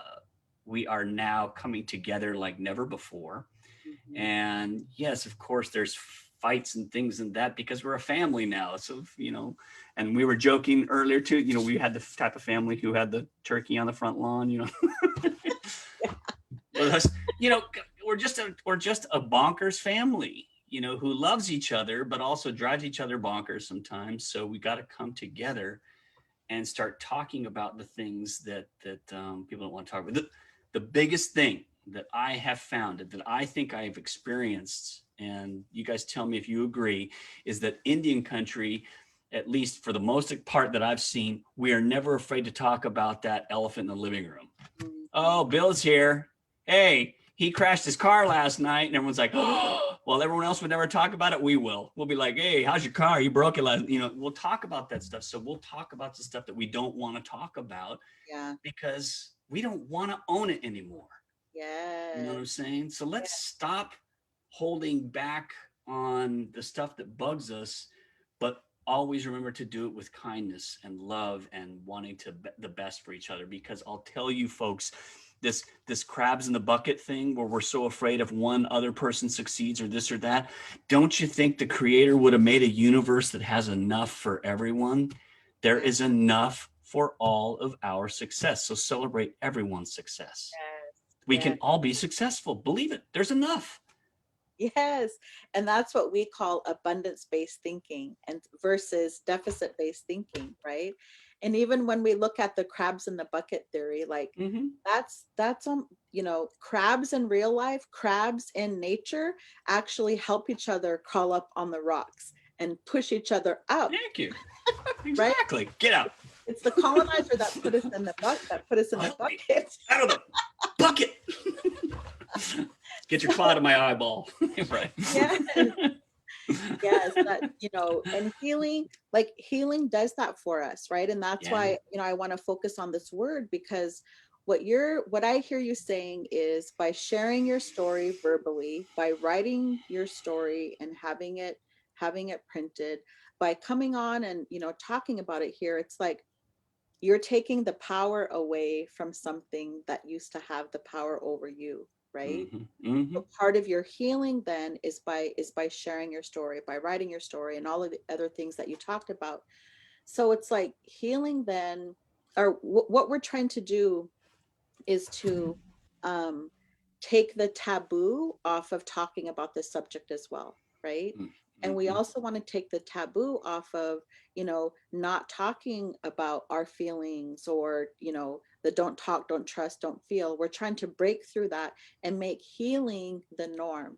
Speaker 2: we are now coming together like never before.
Speaker 1: mhm.
Speaker 2: And yes, of course, there's fights and things and that because we're a family now. So and we were joking earlier too. We had the type of family who had the turkey on the front lawn.
Speaker 1: Yeah.
Speaker 2: Well, you know, we're just a bonkers family, who loves each other, but also drives each other bonkers sometimes. So we got to come together and start talking about the things that people don't want to talk about. The biggest thing that I have found, that I think I've experienced, and you guys tell me if you agree, is that Indian country, at least for the most part that I've seen, we are never afraid to talk about that elephant in the living room.
Speaker 1: Mhm.
Speaker 2: Oh, Bill's here. Hey, he crashed his car last night, and everyone's like, oh, well, everyone else would never talk about it. We will. We'll be like, hey, how's your car? You broke it last. We'll talk about that stuff. So we'll talk about the stuff that we don't want to talk about
Speaker 1: Yeah.
Speaker 2: because we don't want to own it anymore. You know what
Speaker 1: Yes.
Speaker 2: I'm saying? So let's
Speaker 1: Yes.
Speaker 2: stop holding back on the stuff that bugs us, but always remember to do it with kindness and love and wanting to the best for each other. Because I'll tell you, folks, this crabs in the bucket thing where we're so afraid if one other person succeeds or this or that, don't you think the creator would have made a universe that has enough for everyone? There
Speaker 1: Yeah.
Speaker 2: is enough for all of our success. So celebrate everyone's success.
Speaker 1: Yes.
Speaker 2: We
Speaker 1: Yes.
Speaker 2: can all be successful. Believe it. There's enough.
Speaker 1: Yes. And that's what we call abundance-based thinking and versus deficit-based thinking, right? And even when we look at the crabs in the bucket theory, like
Speaker 2: Mm-hmm.
Speaker 1: that's crabs in real life, crabs in nature actually help each other crawl up on the rocks and push each other up,
Speaker 2: Thank you.
Speaker 1: right?
Speaker 2: Exactly. Get out.
Speaker 1: It's the colonizer that put us in the
Speaker 2: Help me
Speaker 1: bucket.
Speaker 2: out of the bucket. Get your claw out of my eyeball. Right.
Speaker 1: Yes. Yes, and healing does that for us, right? And that's
Speaker 2: Yeah.
Speaker 1: why, I want to focus on this word because what I hear you saying is by sharing your story verbally, by writing your story and having it printed, by coming on and, talking about it here, it's like you're taking the power away from something that used to have the power over you, right?
Speaker 2: Mm-hmm. Mm-hmm.
Speaker 1: So part of your healing then is by sharing your story, by writing your story and all of the other things that you talked about. So it's like healing then, or what we're trying to do is to um, take the taboo off of talking about this subject as well, right? And we
Speaker 2: Mm-hmm.
Speaker 1: also want to take the taboo off of, not talking about our feelings or, the don't talk, don't trust, don't feel. We're trying to break through that and make healing the norm,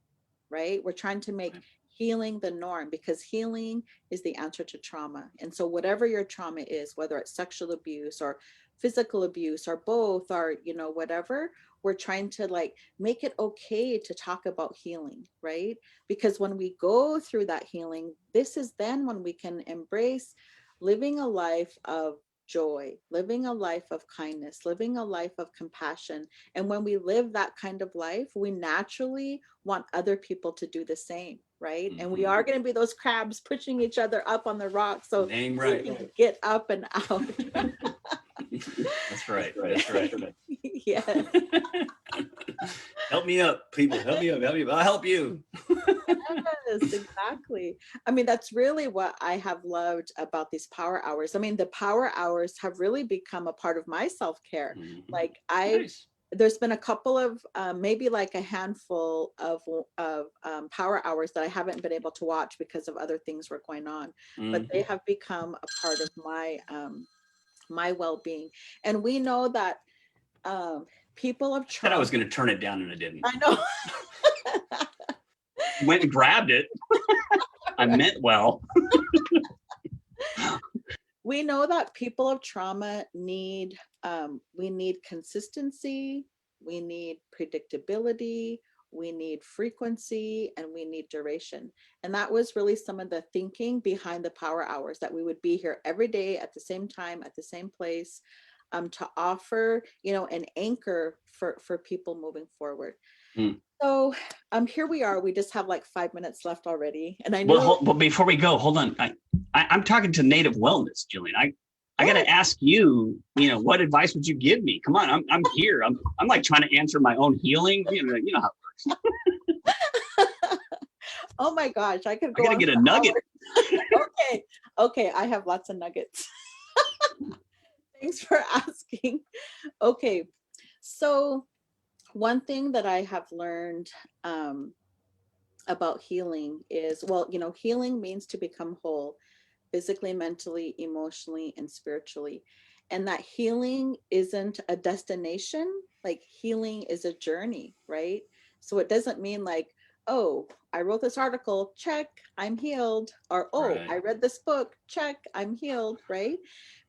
Speaker 1: right? We're trying to make healing the norm because healing is the answer to trauma. And so, whatever your trauma is, whether it's sexual abuse or physical abuse or both or whatever, we're trying to like make it okay to talk about healing, right? Because when we go through that healing, this is then when we can embrace living a life of joy, living a life of kindness, living a life of compassion. And when we live that kind of life, we naturally want other people to do the same, right? And we
Speaker 2: Mm-hmm.
Speaker 1: are going to be those crabs pushing each other up on the rock so
Speaker 2: Name
Speaker 1: they
Speaker 2: right.
Speaker 1: can get up and out.
Speaker 2: That's right. That's right.
Speaker 1: Yes.
Speaker 2: Help me up, people. Help me up. Help me up. I'll help you.
Speaker 1: Yes, exactly. I mean, that's really what I have loved about these power hours. I mean, the power hours have really become a part of my self-care.
Speaker 2: Mm-hmm.
Speaker 1: Like
Speaker 2: Nice.
Speaker 1: there's been a couple of maybe like a handful of power hours that I haven't been able to watch because of other things were going on, but
Speaker 2: Mm-hmm.
Speaker 1: they have become a part of my well-being. And we know that um, people of
Speaker 2: Said I
Speaker 1: trauma.
Speaker 2: was going to turn it down and I didn't.
Speaker 1: I know.
Speaker 2: Went and grabbed it. I meant well.
Speaker 1: We know that people of trauma we need consistency, we need predictability, we need frequency, and we need duration. And that was really some of the thinking behind the power hours, that we would be here every day at the same time, at the same place, to offer, an anchor for people moving forward.
Speaker 2: Mm.
Speaker 1: So here we are. We just have like 5 minutes left already. And I knew,
Speaker 2: Well, before we go, hold on. I'm talking to Native Wellness, Jillian. I got
Speaker 1: yes.
Speaker 2: to ask you. What advice would you give me? Come on, I'm here. I'm like trying to answer my own healing. You know how it works.
Speaker 1: Oh my gosh, I could
Speaker 2: I
Speaker 1: go
Speaker 2: got to
Speaker 1: on
Speaker 2: get a
Speaker 1: for
Speaker 2: nugget.
Speaker 1: hours. Okay. Okay, I have lots of nuggets. Thanks for asking. Okay. So one thing that I have learned about healing is, well, healing means to become whole. physically, mentally, emotionally, and spiritually. And that healing isn't a destination, like healing is a journey, right? So it doesn't mean like, oh, I wrote this article, check, I'm healed, or oh,
Speaker 2: Right.
Speaker 1: I read this book, check, I'm healed, right?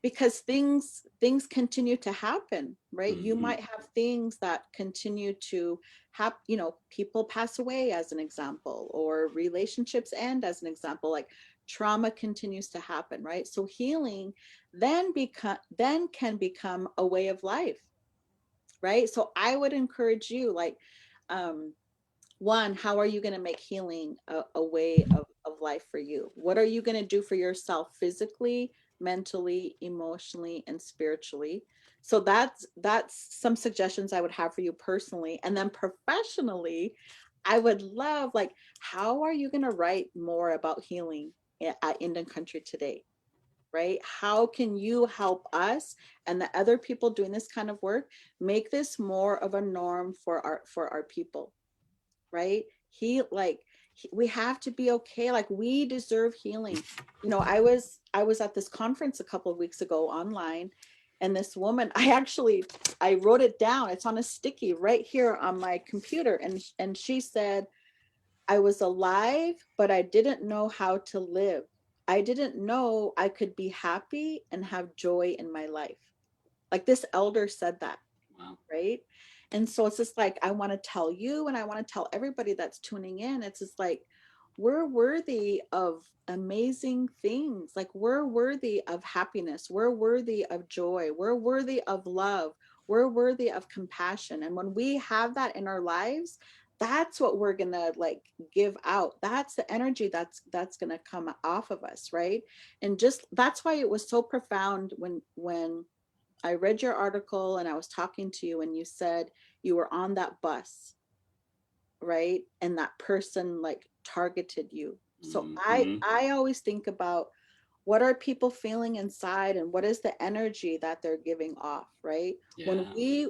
Speaker 1: Because things continue to happen, right? You
Speaker 2: Hmm.
Speaker 1: might have things that continue to happen, you know, people pass away as an example, or relationships end as an example, like trauma continues to happen, right? So healing then can become a way of life, right? So I would encourage you, like, um one, how are you going to make healing a way of life for you? What are you going to do for yourself physically, mentally, emotionally, and spiritually? So that's some suggestions I would have for you personally. And then professionally, I would love, like, how are you going to write more about healing at Indian Country Today? Right? How can you help us and the other people doing this kind of work make this more of a norm for our people? Right? We have to be okay. Like, we deserve healing. You know, I was at this conference a couple of weeks ago online, and this woman, I wrote it down. It's on a sticky right here on my computer, and she said, I was alive, but I didn't know how to live. I didn't know I could be happy and have joy in my life. Like, this elder said that,
Speaker 2: Wow.
Speaker 1: right? And so it's just like, I want to tell you, and I want to tell everybody that's tuning in, it's just like, we're worthy of amazing things. Like, we're worthy of happiness. We're worthy of joy. We're worthy of love. We're worthy of compassion. And when we have that in our lives, that's what we're gonna like give out. That's the energy that's gonna come off of us, right? And just that's why it was so profound when I read your article and I was talking to you and you said you were on that bus, right? And that person like targeted you. So
Speaker 2: Hmm.
Speaker 1: I always think about, what are people feeling inside and what is the energy that they're giving off, right?
Speaker 2: Yeah.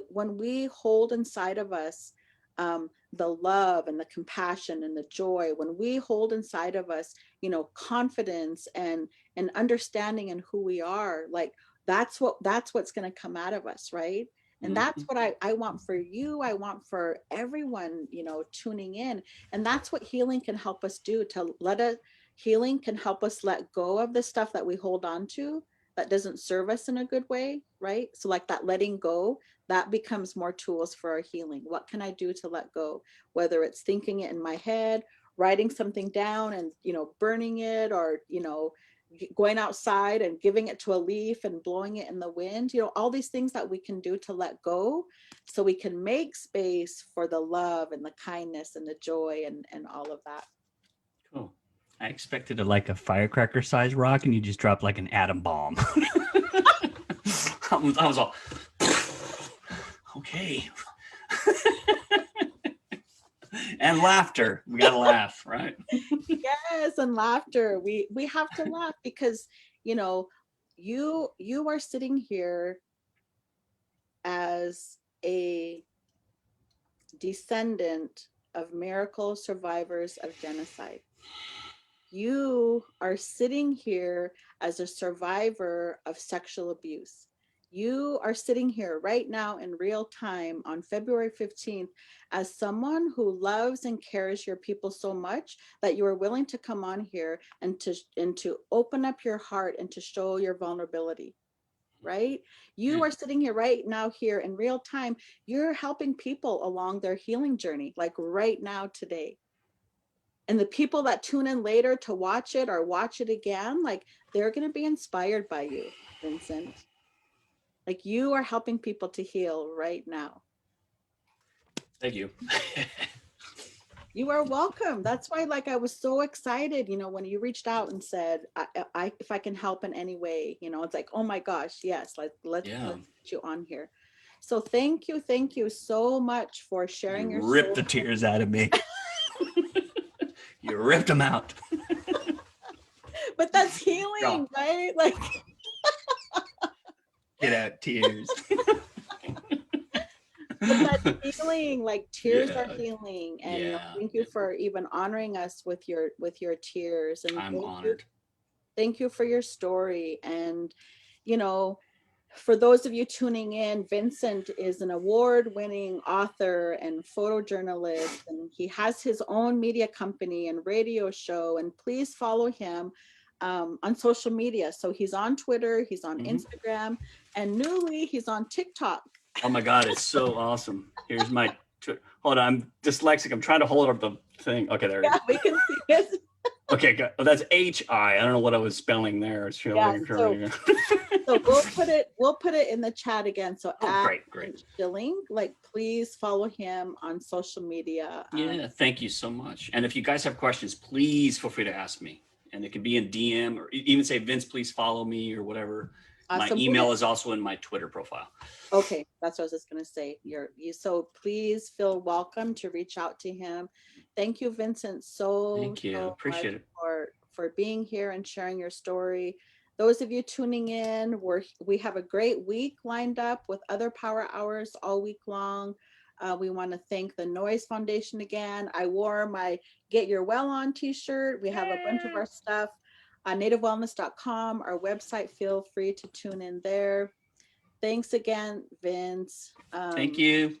Speaker 1: When we hold inside of us the love and the compassion and the joy, when we hold inside of us, you know, confidence and understanding in who we are, like, that's what's going to come out of us, right? And that's
Speaker 2: Hmm.
Speaker 1: what I want for you. I want for everyone, you know, tuning in. And that's what healing can help us do, to let us, healing can help us let go of the stuff that we hold on to that doesn't serve us in a good way, right? So like that letting go, that becomes more tools for our healing. What can I do to let go? Whether it's thinking it in my head, writing something down and, you know, burning it, or, you know, going outside and giving it to a leaf and blowing it in the wind, you know, all these things that we can do to let go, so we can make space for the love and the kindness and the joy and all of that.
Speaker 2: Cool. I expected like a firecracker sized rock, and you just dropped like an atom bomb. I was all, okay. And laughter. We got to laugh, right?
Speaker 1: Yes, and laughter. We have to laugh because, you know, you are sitting here as a descendant of miracle survivors of genocide. You are sitting here as a survivor of sexual abuse. You are sitting here right now in real time on February 15th as someone who loves and cares your people so much that you are willing to come on here and to open up your heart and to show your vulnerability, right? You
Speaker 2: Yeah.
Speaker 1: are sitting here right now here in real time. You're helping people along their healing journey, like right now today. And the people that tune in later to watch it or watch it again, like, they're going to be inspired by you, Vincent. Like, you are helping people to heal right now.
Speaker 2: Thank you.
Speaker 1: You are welcome. That's why, like, I was so excited, you know, when you reached out and said, if I can help in any way, you know, it's like, oh my gosh, yes, like,
Speaker 2: Yeah.
Speaker 1: let's get you on here. So thank you so much for
Speaker 2: You
Speaker 1: sharing your
Speaker 2: ripped
Speaker 1: story.
Speaker 2: the tears out of me. You ripped them out.
Speaker 1: But that's
Speaker 2: Draw.
Speaker 1: healing, right? Like,
Speaker 2: Get out tears.
Speaker 1: but that's healing, like, tears are
Speaker 2: Yeah.
Speaker 1: healing. And
Speaker 2: Yeah.
Speaker 1: thank you for even honoring us with your tears. And
Speaker 2: I'm
Speaker 1: you
Speaker 2: honored.
Speaker 1: Thank you for your story. And, you know, for those of you tuning in, Vincent is an award-winning author and photojournalist, and he has his own media company and radio show. And please follow him on social media. So he's on Twitter, he's on
Speaker 2: Mhm.
Speaker 1: Instagram, and newly he's on TikTok.
Speaker 2: Oh my God, it's so awesome. Here's my, hold on, I'm dyslexic. I'm trying to hold up the thing. Okay, there it
Speaker 1: Yeah,
Speaker 2: is.
Speaker 1: we can see it.
Speaker 2: Okay, good. Oh, that's H-I. I don't know what I was spelling there. It's
Speaker 1: Yeah, so we'll put it in the chat again. So
Speaker 2: Oh,
Speaker 1: at
Speaker 2: great.
Speaker 1: Schilling, like please follow him on social media.
Speaker 2: Yeah, thank you so much. And if you guys have questions, please feel free to ask me. And it could be in DM or even say, Vince, please follow me or whatever. My
Speaker 1: Awesome.
Speaker 2: email is also in my Twitter profile.
Speaker 1: Okay, that's what I was just gonna say. So please feel welcome to reach out to him. Thank you, Vincent,
Speaker 2: Thank you.
Speaker 1: so much
Speaker 2: Appreciate it.
Speaker 1: for being here and sharing your story. Those of you tuning in, we have a great week lined up with other power hours all week long. We want to thank the Noise Foundation again. I wore my Get Your Well On t-shirt. We have a bunch of our stuff on nativewellness.com, our website. Feel free to tune in there. Thanks again, Vince.
Speaker 2: Thank you.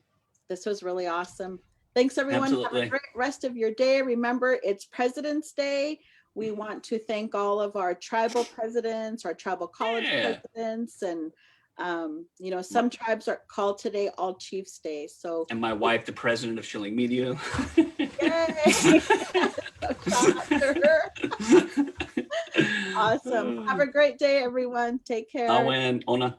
Speaker 1: This was really awesome. Thanks, everyone. Have
Speaker 2: Absolutely.
Speaker 1: a great rest of your day. Remember, it's President's Day. We want to thank all of our tribal presidents, our tribal college presidents, and some tribes are called today All Chiefs Day. So
Speaker 2: and my wife, the president of Schilling Media.
Speaker 1: Yay! Awesome. Have a great day, everyone. Take care.
Speaker 2: Awen, Ona.